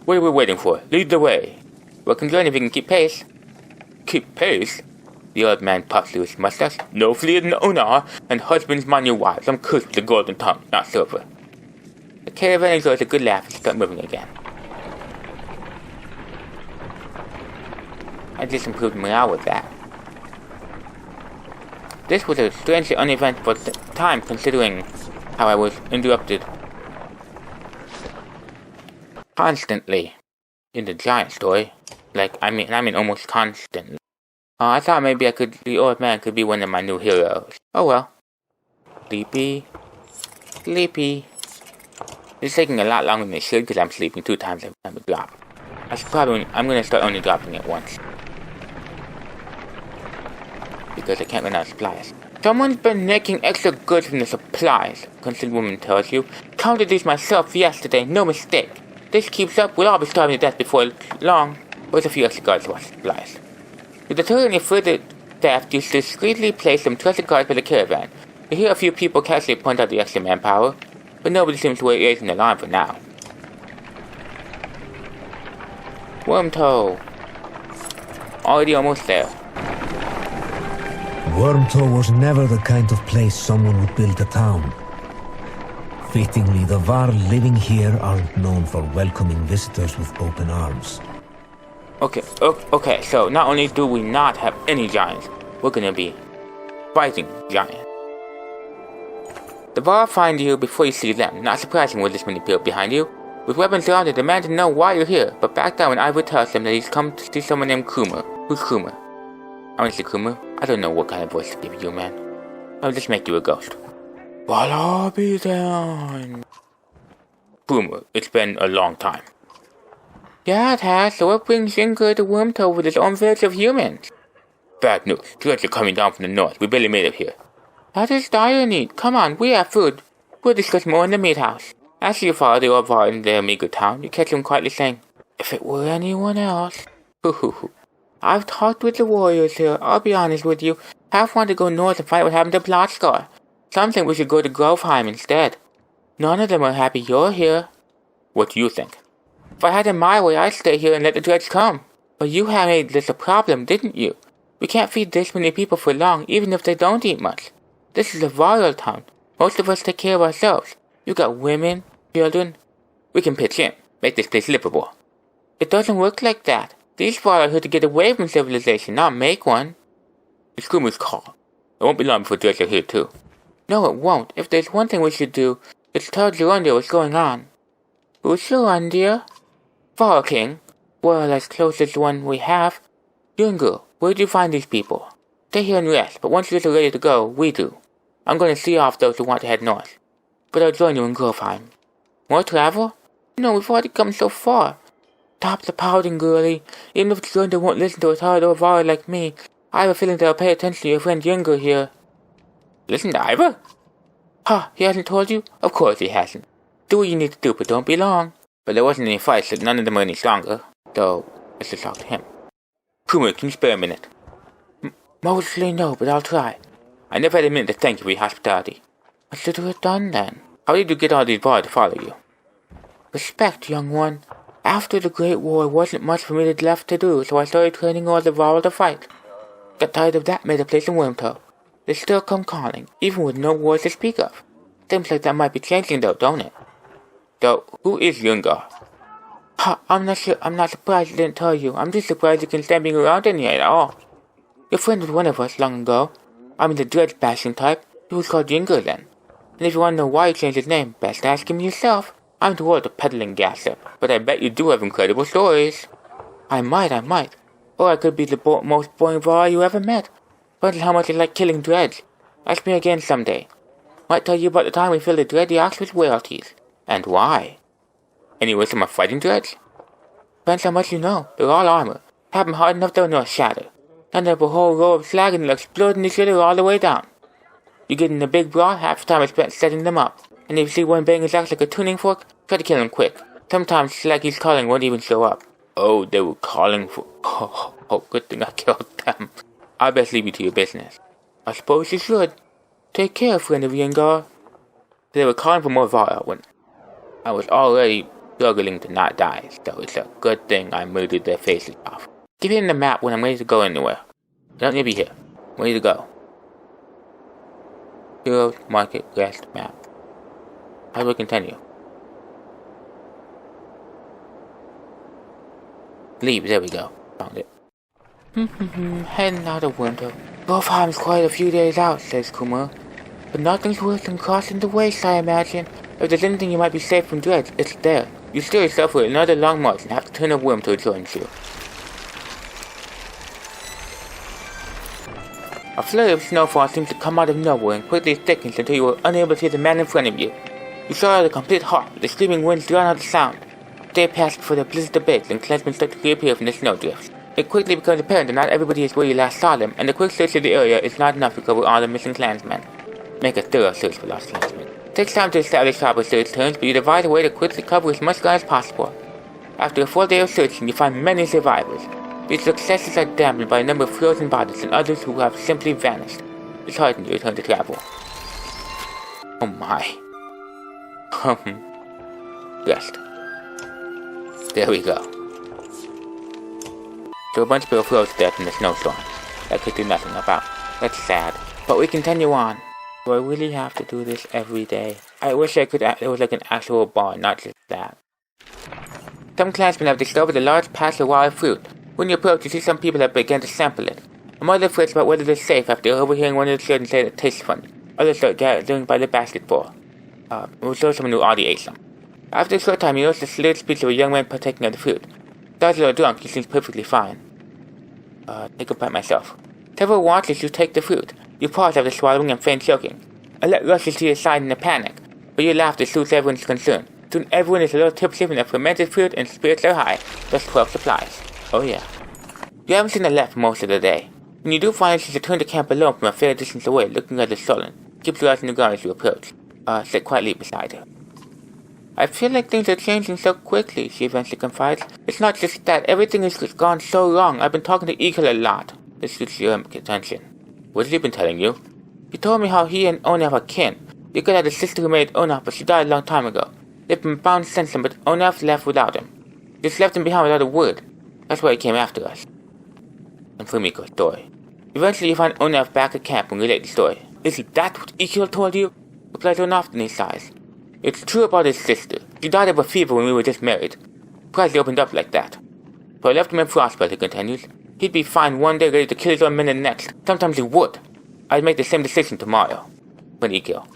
What are we waiting for? Lead the way. We can join if we can keep pace. Keep pace? The old man puffs through his mustache. No flea in the Onar, and husbands mind your wives. I'm cursed with a golden tongue, not silver. The caravan enjoys a good laugh and starts moving again. I just improved morale with that. This was a strangely uneventful time considering how I was interrupted constantly in the giant story. I mean almost constantly. I thought maybe the old man could be one of my new heroes. Oh well. Sleepy. It's taking a lot longer than it should because I'm sleeping 2 times every time I drop. I'm gonna start only dropping it once. Because I can't run out of supplies. Someone's been making extra goods from the supplies, Constant Woman tells you. Counted these myself yesterday, no mistake. This keeps up, we'll all be starving to death before long. With a few extra guards for supplies. To deter any further theft, you discreetly place some trusted guards by the caravan. You hear a few people casually point out the extra manpower, but nobody seems to raise an alarm for now. Wormtoe. Already almost there. Wormtoe was never the kind of place someone would build a town. Fittingly, the Var living here aren't known for welcoming visitors with open arms. Okay, so not only do we not have any giants, we're gonna be fighting giants. The Var find you before you see them, not surprising with this many people behind you. With weapons drawn, they demand to know why you're here, but back down when Ivor tells them that he's come to see someone named Krumer. Who's Krumer? Honestly, Krumer, I don't know what kind of voice to give you, man. I'll just make you a ghost. Well, I'll be down. Krumer, it's been a long time. Yeah, it has, so what brings Zinger to Wormtoe with his own village of humans? Bad news. Threats are coming down from the north. We barely made it here. That is dire need. Come on, we have food. We'll discuss more in the meat house. As your father or Var in their meager town, you catch him quietly saying, if it were anyone else. I've talked with the warriors here. I'll be honest with you. Half want to go north and find what happened to Blotscar. Some think we should go to Groveheim instead. None of them are happy you're here. What do you think? If I had it my way, I'd stay here and let the dreads come. But you have made this a problem, didn't you? We can't feed this many people for long, even if they don't eat much. This is a royal town. Most of us take care of ourselves. You got women, children. We can pitch in, make this place livable. It doesn't work like that. These Var are here to get away from civilization, not make one. It's Krumer's call. It won't be long before dreads are here too. No, it won't. If there's one thing we should do, it's tell Gerundia what's going on. Who's Gerundia? Var King. Well, as close as the one we have. Jungle, where'd you find these people? Stay here and rest, but once you're ready to go, we do. I'm going to see off those who want to head north. But I'll join you in Groveheim. More travel? No, we've already come so far. Stop the pouting, girlie. Even if Gerundia won't listen to a tired old Var like me, I have a feeling they'll pay attention to your friend Younger here. Listen to Ivor? Huh, he hasn't told you? Of course he hasn't. Do what you need to do, but don't be long. But there wasn't any fights, so none of them are any stronger. Though, let's just talk to him. Krumer, can you spare a minute? Mostly no, but I'll try. I never had a minute to thank you for your hospitality. What should we have done then? How did you get all these Var to follow you? Respect, young one. After the Great War, wasn't much for me left to do, so I started training all the Var to fight. Got tired of that, made a place in Wormtoe. They still come calling, even with no wars to speak of. Seems like that might be changing though, don't it? Though, who is Younger? Ha, I'm not sure. I'm not surprised I didn't tell you. I'm just surprised you can stand being around in here at all. Your friend was one of us long ago. I'm the dread bashing type. He was called Younger then. And if you want to know why he changed his name, best ask him yourself. I'm too old to peddling gossip, but I bet you do have incredible stories. I might. Or I could be the most boring Var you ever met. Depends on how much you like killing dreads. Ask me again someday. Might tell you about the time we filled the dready ox with royalties. And why? Any wisdom of fighting dreads? Depends how much you know. They're all armor. Have them hard enough they'll not shatter. Then have a whole row of slag and they'll explode in each other all the way down. You get in a big brawl, half the time is spent setting them up. And if you see one bang his axe like a tuning fork, try to kill him quick. Sometimes slag he's calling won't even show up. Oh, they were calling for... Oh, good thing I killed them. I best leave you to your business. I suppose you should. Take care, friend of Yengar. They were calling for more Var when I was already struggling to not die, so it's a good thing I murdered their faces off. Give me the map when I'm ready to go anywhere. Don't need to be here. I'm ready to go. Heroes, Market, Rest, Map. How do we continue? Leave, there we go. Found it. Heading out the window. Both arms quite a few days out, says Kuma. But nothing's worse than crossing the waste, I imagine. If there's anything you might be safe from dread, it's there. You steer yourself with another long march and have to turn a worm till it joins you. A flurry of snowfall seems to come out of nowhere and quickly thickens until you are unable to see the man in front of you. You saw a complete halt, but the screaming winds drown out the sound. Day passed before the blizzard abates and clansmen start to reappear from the snowdrifts. It quickly becomes apparent that not everybody is where you last saw them, and a quick search of the area is not enough to cover all the missing clansmen. Make a thorough search for lost clansmen. It takes time to establish proper search terms, but you devise a way to quickly cover as much ground as possible. After a full day of searching, you find many survivors. These successes are dampened by a number of frozen bodies and others who have simply vanished. It's hard to return to travel. Oh my. Rest. There we go. So a bunch of people froze to death in the snowstorm. That could do nothing about. That's sad. But we continue on. Do I really have to do this every day? I wish it was like an actual bar, not just that. Some clansmen have discovered a large patch of wild fruit. When you approach, you see some people have begun to sample it. A mother frets about whether it's safe after overhearing one of the children say that it tastes funny. Others start gathering by the basketful. We'll show someone who already ate some. After a short time, you notice the slurred speech of a young man partaking of the fruit. Though he's a little drunk, he seems perfectly fine. Take a bite myself. Several watches you take the fruit. You pause after swallowing and feign choking. A let rushes to your side in a panic, but your laughter soothes everyone's concern. Soon everyone is a little tipsy from the fermented fruit and spirits are high, thus 12 supplies. Oh yeah. You haven't seen her left most of the day. When you do find she's returned to camp alone from a fair distance away, looking rather sullen. Keeps your eyes on the ground as you approach. Sit quietly beside her. I feel like things are changing so quickly, she eventually confides. It's not just that, everything has gone so wrong. I've been talking to Eagle a lot. This suits your attention. What has he been telling you? He told me how he and Onaf are kin. Eagle had a sister who married Onaf, but she died a long time ago. They've been bound since then, but Onaf left without him. Just left him behind without a word. That's why he came after us. And Fumiko's story. Eventually you find Onaf back at camp and relate the story. Is that what Ikil told you? Replies Onaf in his sighs. It's true about his sister. She died of a fever when we were just married. Surprised he opened up like that. So I left him in frostbite, he continues. He'd be fine one day ready to kill his own men the next. Sometimes he would. I'd make the same decision tomorrow. When Ikil.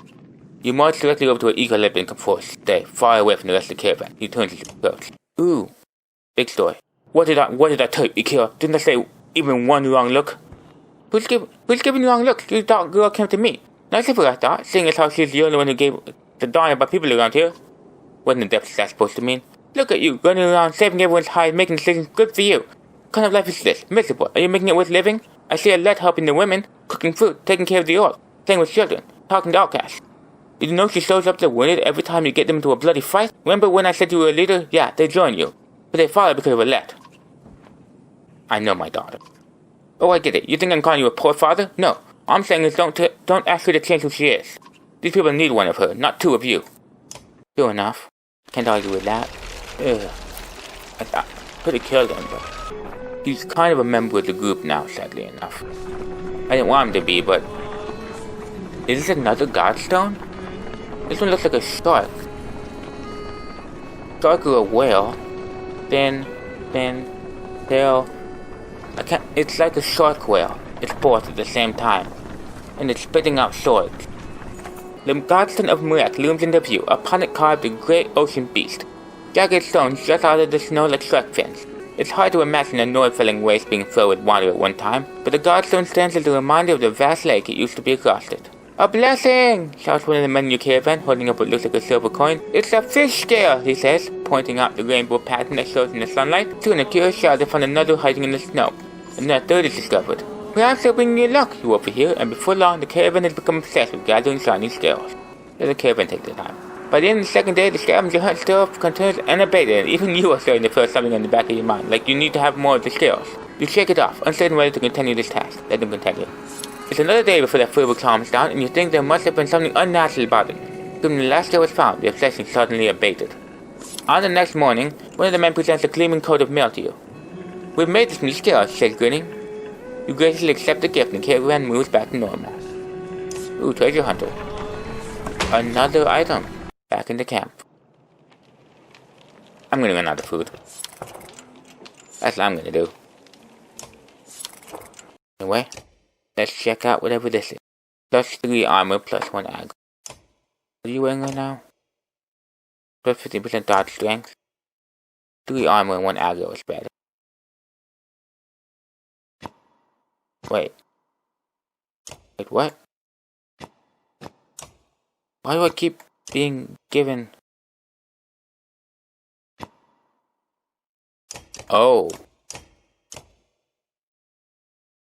You march directly over to where Ikil lived and for a stay, far away from the rest of the caravan. He turns his approach. Ooh. Big story. What did I tell you, Ikil? Didn't I say even one wrong look? Who's giving you wrong looks? You thought girl came to me. Nice of her, I thought, seeing as how she's the only one who gave the darn about people around here. What in the depths is that supposed to mean? Look at you, running around, saving everyone's hide, making decisions good for you. What kind of life is this? Miserable. Are you making it worth living? I see a let helping the women, cooking food, taking care of the old, playing with children, talking to outcasts. Did you know she shows up to wounded every time you get them into a bloody fight? Remember when I said you were a leader? Yeah, they join you. But they follow because of a let. I know my daughter. Oh, I get it. You think I'm calling you a poor father? No. All I'm saying is don't ask her to change who she is. These people need one of her, not two of you. True enough. Can't argue with that. I could have killed him, but he's kind of a member of the group now, sadly enough. I didn't want him to be, but is this another godstone? This one looks like a shark. Shark or a whale. Thin, tail. It's like a shark whale. It's both at the same time. And it's spitting out swords. The godstone of Murak looms into view, upon it carved a great ocean beast. Jagged stones jut out of the snow like shark fins. It's hard to imagine a Nord-filling waste being filled with water at one time, but the godstone stands as a reminder of the vast lake it used to be across it. A blessing! Shouts one of the men in your caravan, holding up what looks like a silver coin. It's a fish scale, he says, pointing out the rainbow pattern that shows in the sunlight. Soon a curious shadow found another hiding in the snow, and then a third is discovered. Perhaps they'll bring you luck, you overhear, and before long the caravan has become obsessed with gathering shiny scales. Let the caravan take their time. By the end of the second day, the scavenger hunt still continues unabated, and even you are starting to feel something in the back of your mind, like you need to have more of the scales. You shake it off, uncertain whether to continue this task. Let them continue. It's another day before that fervor calms down, and you think there must have been something unnatural about it. Soon the last scale was found, the obsession suddenly abated. On the next morning, one of the men presents a gleaming coat of mail to you. We've made this new scale, she says, grinning. You graciously accept the gift, and the caravan moves back to normal. Ooh, treasure hunter. Another item. Back in the camp. I'm gonna run out of food. That's what I'm gonna do. Anyway, let's check out whatever this is. Plus 3 armor, plus 1 aggro. What are you wearing right now? Plus 15% dodge strength. 3 armor and 1 aggro is better. Wait, what? Why do I keep being given... Oh,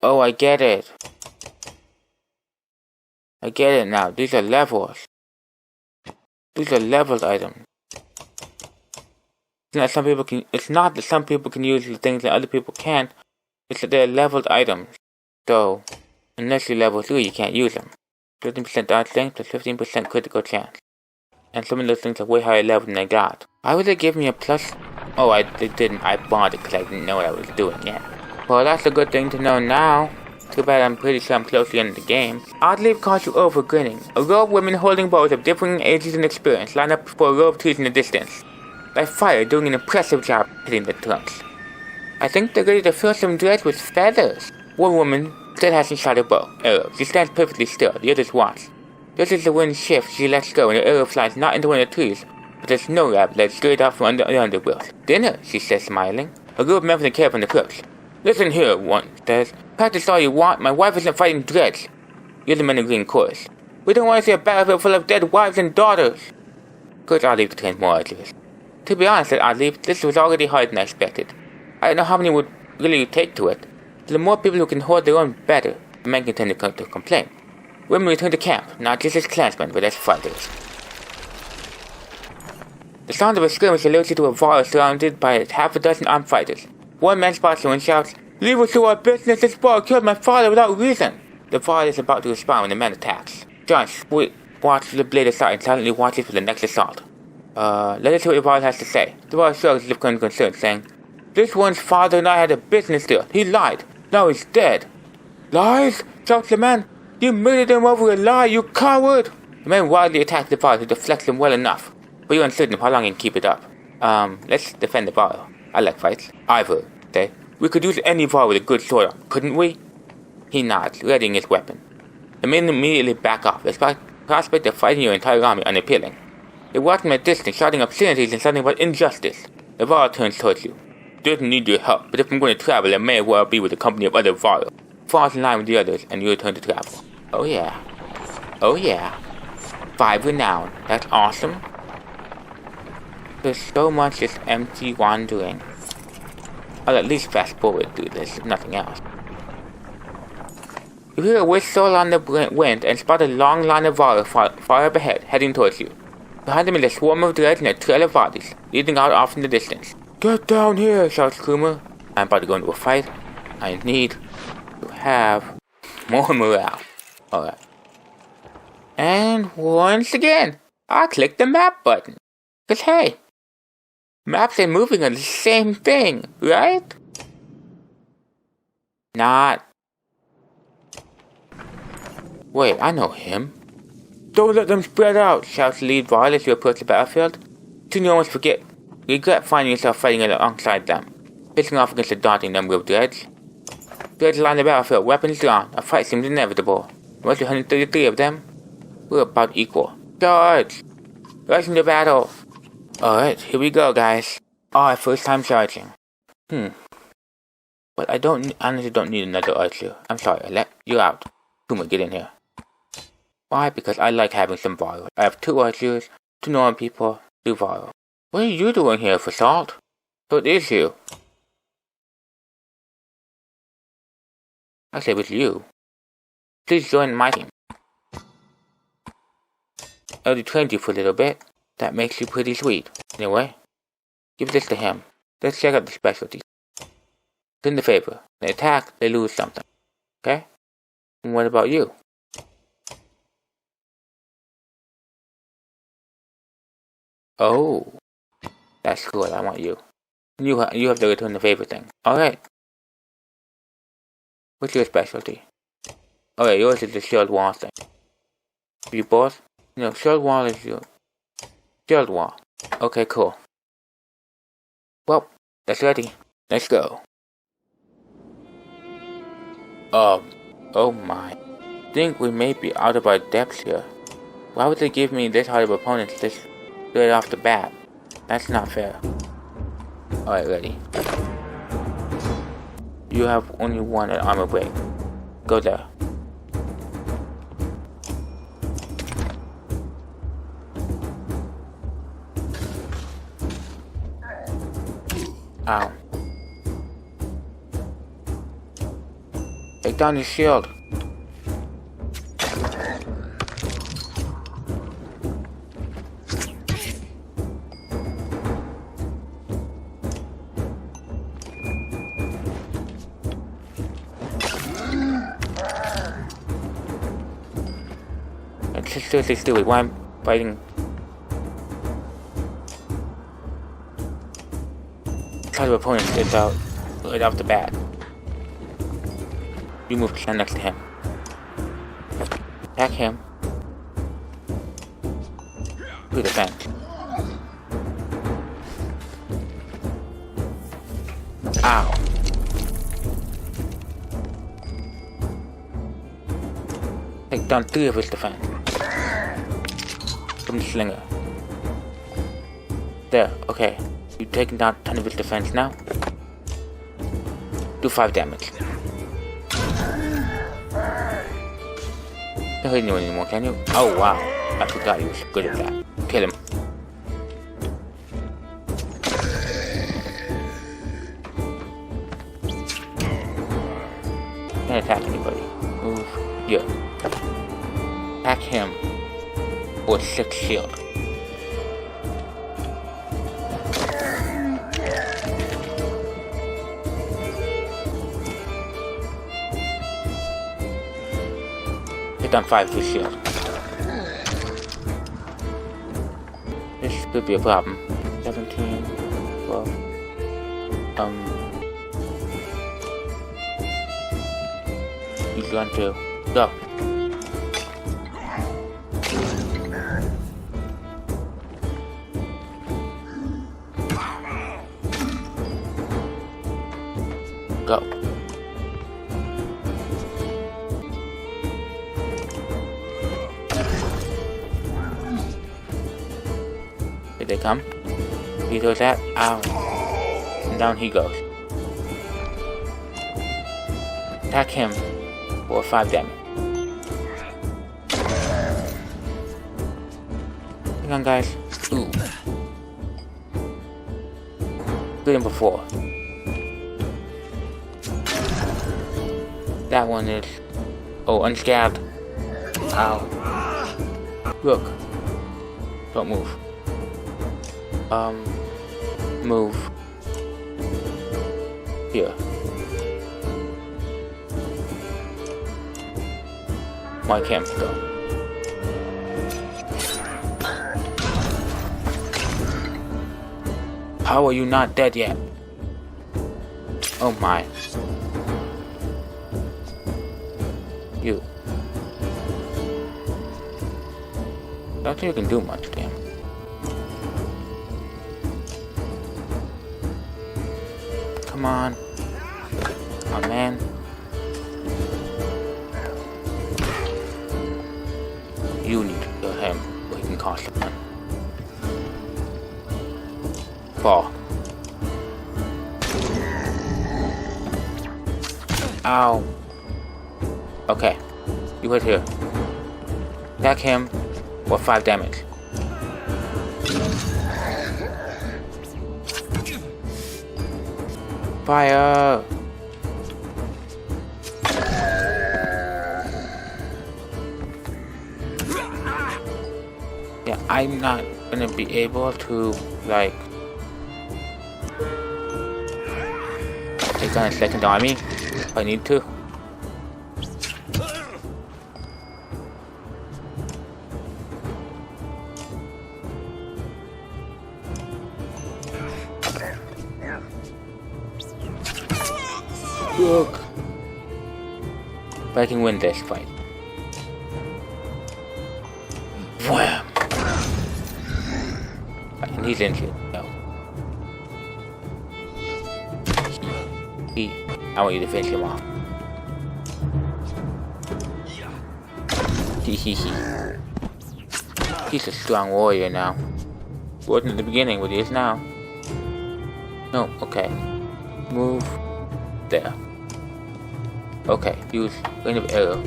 I get it. I get it now. These are levels. These are leveled items. It's not that some people can use the things that other people can't. It's that they're leveled items. So, unless you're level 3, you can't use them. 15% dodge strength plus 15% critical chance. And some of those things are way higher level than I got. Why would they give me a plus? Oh, they didn't. I bought it because I didn't know what I was doing yet. Well, that's a good thing to know now. Too bad I'm pretty sure I'm close to the end of the game. Oddleif calls you over, grinning. A row of women holding bows of differing ages and experience line up before a row of trees in the distance. Like fire, doing an impressive job hitting the trunks. I think they're ready to fill some dreads with feathers. One woman still hasn't shot her bow. Arrow. She stands perfectly still. The others watch. Just as the wind shifts, she lets go and her arrow flies not into one of the trees, but a snow rabbit led straight out from under the undergrowth. Dinner, she says, smiling. A group of men from the caravan approach. Listen here, one says. Practice all you want. My wife isn't fighting dreads. The other men agree in chorus. We don't want to see a battlefield full of dead wives and daughters. Coach Oddleif to train more archers. To be honest, said Oddleif, this was already harder than I expected. I don't know how many would really take to it. The more people who can hold their own, better. The men continue to complain. Women return to camp, not just as clansmen, but as fighters. The sound of a skirmish alerts you to a varl surrounded by half a dozen armed fighters. One man spots you and shouts, "Leave us to our business, this varl killed my father without reason!" The varl is about to respond when the man attacks. John watches the blade aside and silently watches for the next assault. Let us hear what the varl has to say. The varl shrugs as if unconcerned, saying, "This one's father and I had a business deal. He lied. Now he's dead." "Lies?" shouts the man. "You murdered him over a lie, you coward!" The man wildly attacks the varl to deflect him well enough, but you're uncertain of how long he can keep it up. Let's defend the varl. I like fights. Ivor, we could use any varl with a good sword on, couldn't we? He nods, readying his weapon. The men immediately back off, the prospect of fighting your entire army unappealing. They watch from a distance, shouting obscenities and something about injustice. The varl turns towards you. "Doesn't need your help, but if I'm going to travel, it may well be with the company of other varl." Falls in line with the others, and you return to travel. Oh yeah. 5 renown. That's awesome. There's so much just empty wandering. I'll at least fast forward through this, if nothing else. You hear a whistle on the wind and spot a long line of varl far up ahead, heading towards you. Behind them is a swarm of dreads and a trail of bodies, leading out off in the distance. "Get down here," shouts Krumer. I'm about to go into a fight. I need to have more morale. Alright. And once again, I click the map button. Cause hey, maps and moving are the same thing, right? Not. Wait, I know him. "Don't let them spread out," shouts the lead varl as you approach the battlefield. Soon you almost regret finding yourself fighting alongside them, facing off against a daunting number of dreads. Dreads line the battlefield, weapons drawn. A fight seems inevitable. Once 133 of them, we're about equal. Charge! Rush into battle! Alright, here we go, guys. First time charging. But I honestly don't need another archer. I'm sorry, you're out. Kuma, get in here. Why? Because I like having some varl. I have 2 archers, 2 normal people, 2 varl. What are you doing here, for salt? So it is you. I say it was you. Please join my team. I already trained you for a little bit. That makes you pretty sweet. Anyway, give this to him. Let's check out the specialties. Do the favor. They attack, they lose something. Okay? And what about you? Oh. That's cool, I want you. You have to return the favor thing. Alright. What's your specialty? Okay, yours is the shield wall thing. You both? No, shield wall is your... Shield wall. Okay, cool. Well, that's ready. Let's go. Oh my. Think we may be out of our depths here. Why would they give me this hard of opponents this straight off the bat? That's not fair. Alright, ready. You have only one at armor break. Go there. Ow. Take down your shield. It's just seriously stupid. Why I'm fighting? Try to opponent gets out right off the bat. You move to stand next to him. Attack him. To defend. Ow. Take down 3 of his defense. From the slinger. There, okay. You've taken down 10 of his defense now. Do 5 damage. Can't hurt anyone anymore, can you? Oh wow. I forgot he was good at that. Kill him. Can't attack anybody. Move here. Attack him. Or 6 shield. Hit down 5 for shield. This could be a problem. 17, 12. He's going to go. Go. Here they come. He throws that. Ow. And down he goes. Attack him for 5 damage. Hang on, guys. Ooh. Good him before. That one is... Oh, unscabbed. Ow. Look. Don't move. Move. Here. Why can't we go? How are you not dead yet? Oh my. You. I don't think you can do much, damn. Come on. Come on, man. You need to kill him, or he can cost a one. Fall. Ow. Okay. You hit here. Attack him for 5 damage. Fire! Yeah, I'm not gonna be able to, like, take on a second army if I need to. Look. But I can win this fight. Wham! And he's injured. No. I want you to finish him off. He's a strong warrior now. Wasn't at the beginning, but he is now. No, okay. Move there. Okay, use range of arrow.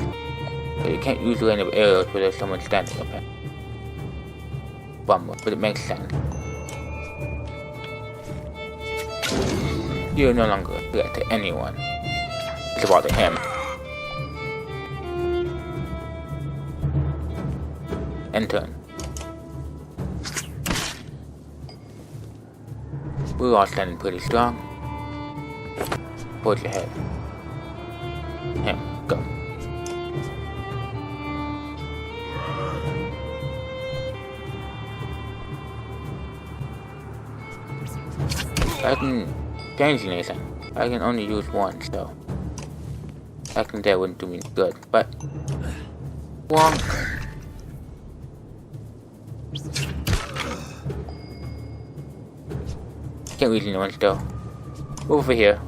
But you can't use range of arrows where there's someone standing up here. Bummer, but it makes sense. You're no longer a threat to anyone. It's about to him. End turn. We're all standing pretty strong. Forge ahead. Him, go. I can change anything. I can only use one, so I think that wouldn't do me good, but wonk. Can't reach anyone still. Over here.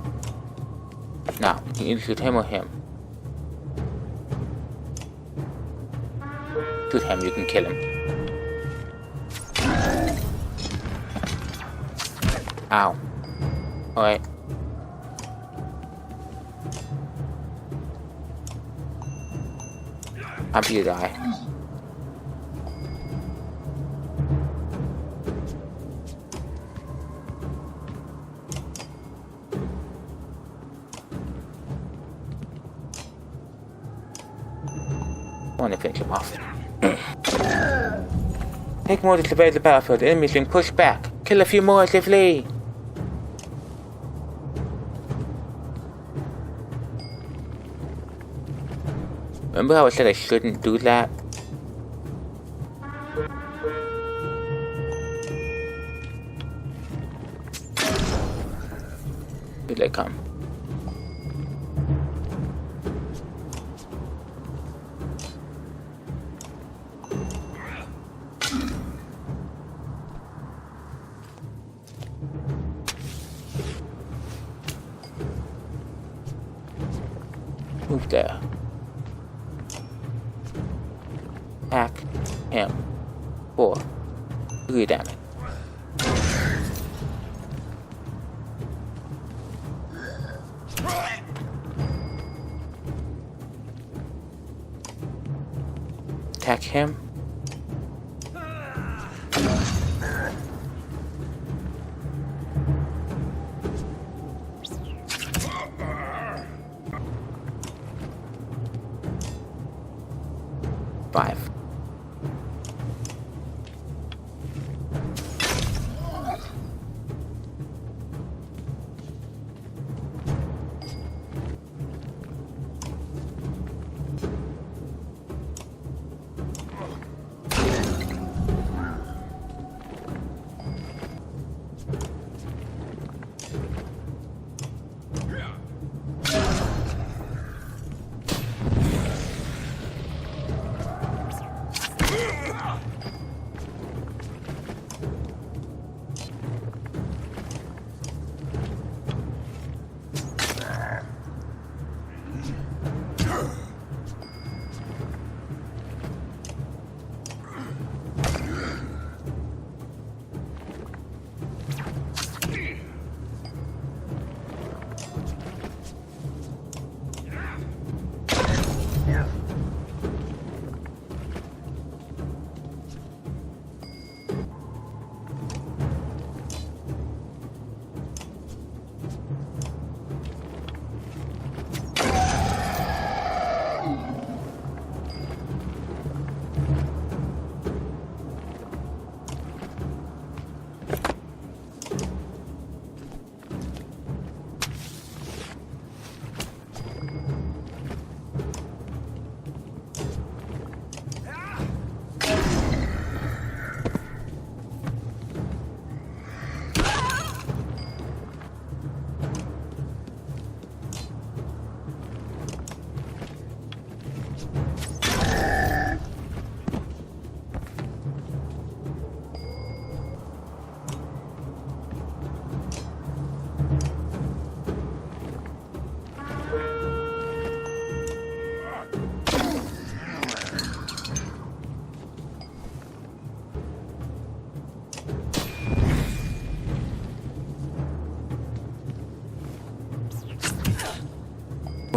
Now, you can either shoot him or him. Shoot him, you can kill him. Ow. Alright. I'm here to die. I want to finish him off. Take more to survey the battlefield. The enemies being pushed back. Kill a few more as they flee. Remember how I said I shouldn't do that? Here they come. Move there. Attack him for 3 damage. Attack him. Five.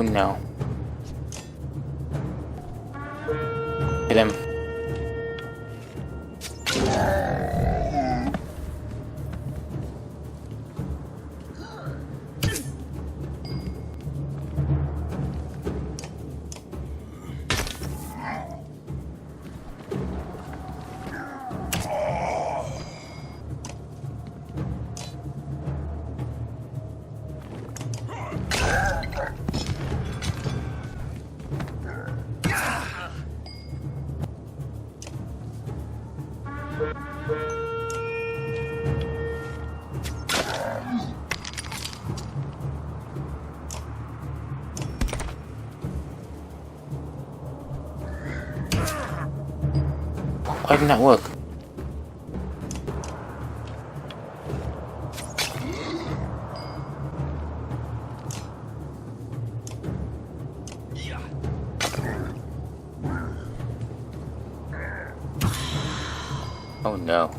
Oh no. Hit him. Why didn't that work? Oh no.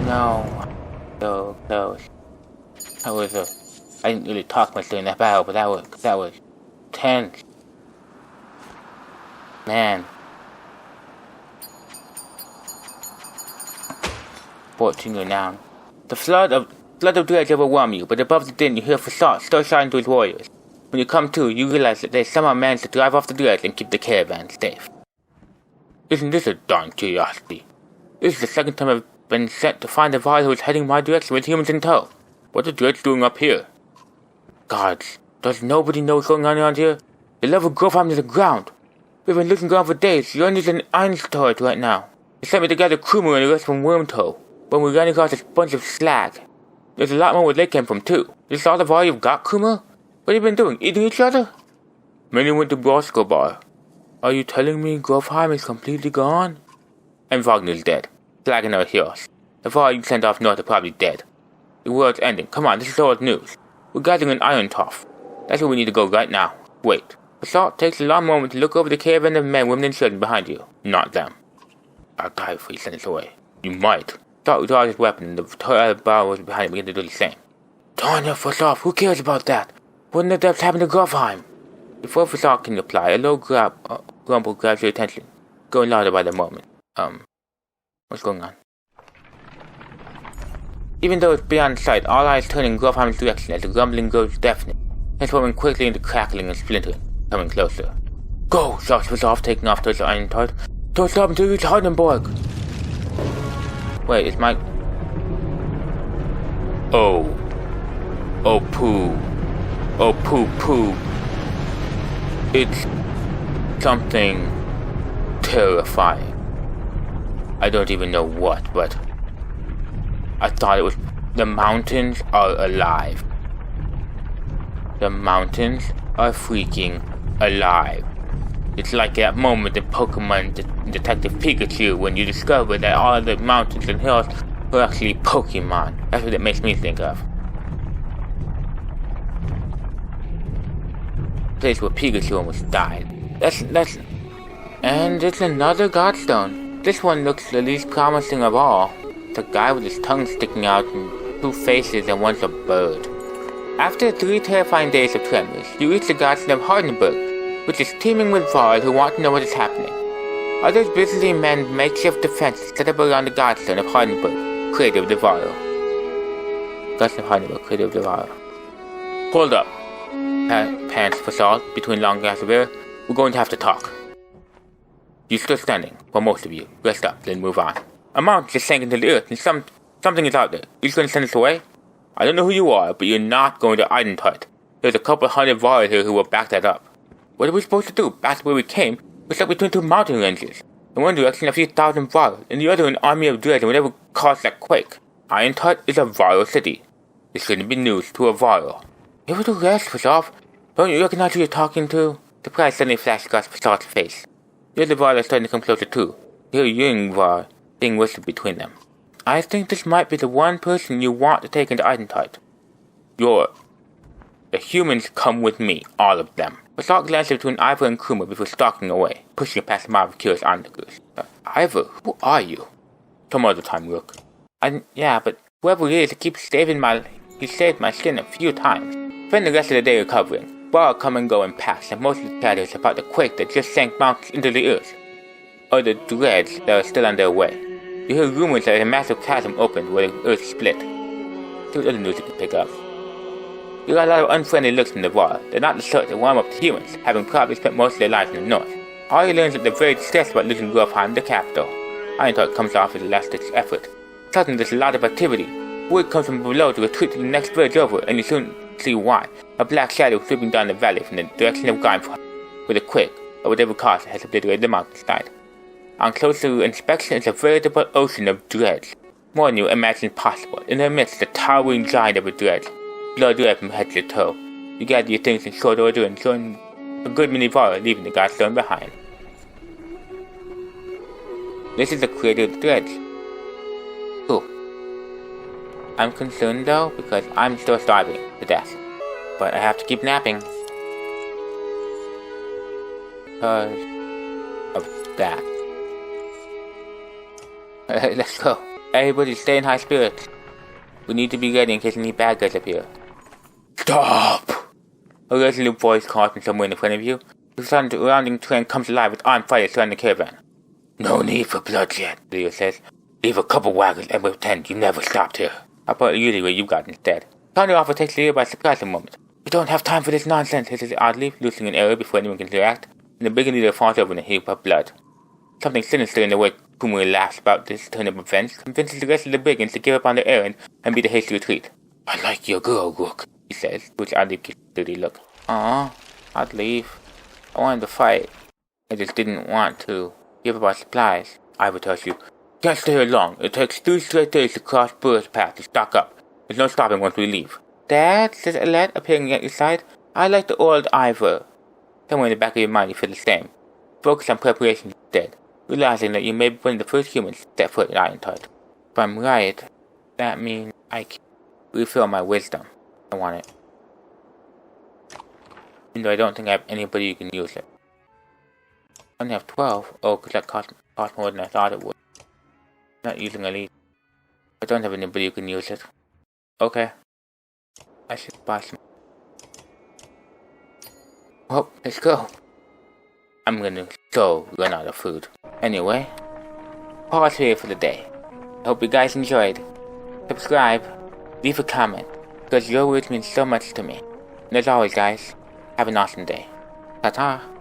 No. So close. That was I didn't really talk much during that battle, but that was tense. Man. 14 you're down. The flood of dreads overwhelm you, but above the din you hear Thos still shouting to his warriors. When you come to, you realize that they somehow managed to drive off the dreads and keep the caravan safe. Isn't this a darn curiosity? This is the second time I've been sent to find the varl who is heading my direction with humans in tow. What are the dreads doing up here? Gods, does nobody know what's going on around here? The level of growth I'm to the ground. We've been looking around for days. You're under an iron storage right now. They sent me to gather Krumer and the rest from Wormtoe, but we ran across a bunch of slag. There's a lot more where they came from too. Is this all the varl you've got, Krumer? What have you been doing? Eating each other? Many went to Brosko Bar. Are you telling me Grofheim is completely gone? And Wagner's dead. Slag and our heroes. The varl you sent off north are probably dead. The world's ending. Come on, this is old news. We're gathering an Iron Toff. That's where we need to go right now. Wait. Assault takes a long moment to look over the caravan of men, women, and children behind you. Not them. I'll die before you send us away. You might. Thought we draw his weapon, and the toy barrel was behind him begin to do the same. Tanya, fuss off. Who cares about that? Wouldn't the depths happen to Grofheim? Before Fasal can reply, a low grumble grabs your attention, going louder by the moment. What's going on? Even though it's beyond sight, all eyes turn in Grofheim's direction as the rumbling grows deafening, transforming quickly into crackling and splintering, coming closer. Go! Shouts Fasal, taking off towards the iron tart. Don't stop until you reach Hardenborg! Wait, it's my... Oh. Oh poo. Oh poo poo. It's something terrifying. I don't even know what, but I thought it was... The mountains are alive. The mountains are freaking alive. It's like that moment in Pokemon Detective Pikachu when you discover that all the mountains and hills are actually Pokemon. That's what it makes me think of. Place where Pikachu almost died. And it's another Godstone. This one looks the least promising of all. The guy with his tongue sticking out and two faces and one's a bird. After 3 terrifying days of tremors, you reach the Godstone of Hardenberg, which is teeming with varl who want to know what is happening. Others busily mend makeshift defenses set up around the Godstone of Hardenberg, creator of the varl. Godstone of Hardenberg, creator of the varl. Hold up. Pants for salt between long gasps of air. We're going to have to talk. You're still standing. Well, most of you. Rest up, then move on. A mountain just sank into the earth, and something is out there. You're just going to send us away? I don't know who you are, but you're not going to Eidentart. There's a couple hundred varl here who will back that up. What are we supposed to do? Back to where we came? We're stuck between 2 mountain ranges. In one direction a few thousand varl, in the other an army of dreads and whatever caused that quake. Eidentart is a varl city. This shouldn't be news to a varl. Nevertheless, Fasov, don't you recognize who you're talking to? The pride suddenly flashed across Fasov's face. The other varl are starting to come closer too. The young varl being whispered between them. I think this might be the one person you want to take into Eidentart. The humans come with me, all of them. Fasov glanced between Ivor and Krumer before stalking away, pushing past a mob of curious onlookers. Ivor, who are you? Some other time, Rook. Yeah, but whoever it is, he saved my skin a few times. Spend the rest of the day recovering. We'll all come and go in packs, and most of the chatter is about the quake that just sank mountains into the earth. Or the dreads that are still on their way. You hear rumors that a massive chasm opened where the earth split. See what other news you can pick up. You got a lot of unfriendly looks from the Var. They're not the sort that warm up to humans, having probably spent most of their lives in the north. All you learn is that they're very distressed about losing Grofheim, the capital. I thought it comes off as a last-ditch effort. Suddenly there's a lot of activity. Word comes from below to retreat to the next village over, and you soon see why. A black shadow sweeping down the valley from the direction of Grindford, with a quake, or whatever cause it has obliterated the mountainside. On closer inspection is a veritable ocean of dreads. More than you imagine possible. In their midst, the towering giant of a dread. Blood red from head to toe. You gather your things in short order and join a good many Vara, leaving the Godstone behind. This is the creator of the dreads. Cool. I'm concerned though, because I'm still starving to death. But I have to keep napping. Because of that. Let's go. Everybody stay in high spirits. We need to be ready in case any bad guys appear. Stop! A resolute voice calls from somewhere in front of you. The surrounding train comes alive with armed fighters surrounding the caravan. No need for bloodshed, Leo says. Leave a couple wagons and pretend you never stopped here. How about usually where you got instead? Counter offer takes Leo by surprise a moment. We don't have time for this nonsense, he says oddly, losing an arrow before anyone can react, and the bigger leader falls over in a heap of blood. Something sinister in the way Kumui laughs about this turn of events convinces the rest of the brigands to give up on their errand and beat a hasty retreat. I like your girl, Rook, he says, which oddly gives a dirty look. Aw, I'd leave. I wanted to fight. I just didn't want to. Give up our supplies. Ivor tells you. Can't stay here long. It takes 3 straight days to cross Burr's path to stock up. There's no stopping once we leave. Dad, says Alette, appearing at your side. I like the old Ivor. Somewhere in the back of your mind you feel the same. Focus on preparation instead, realizing that you may be one of the first humans to step foot in Irontide. If I'm right, that means I can refill my wisdom. I want it. Even though I don't think I have anybody who can use it. I only have 12. Oh, because that cost more than I thought it would. Not using Elite. I don't have anybody who can use it. Okay. I should buy some. Well, let's go. I'm gonna so run out of food. Anyway, pause here for the day. I hope you guys enjoyed. Subscribe, leave a comment, because your words mean so much to me. And as always guys, have an awesome day. Ta-ta.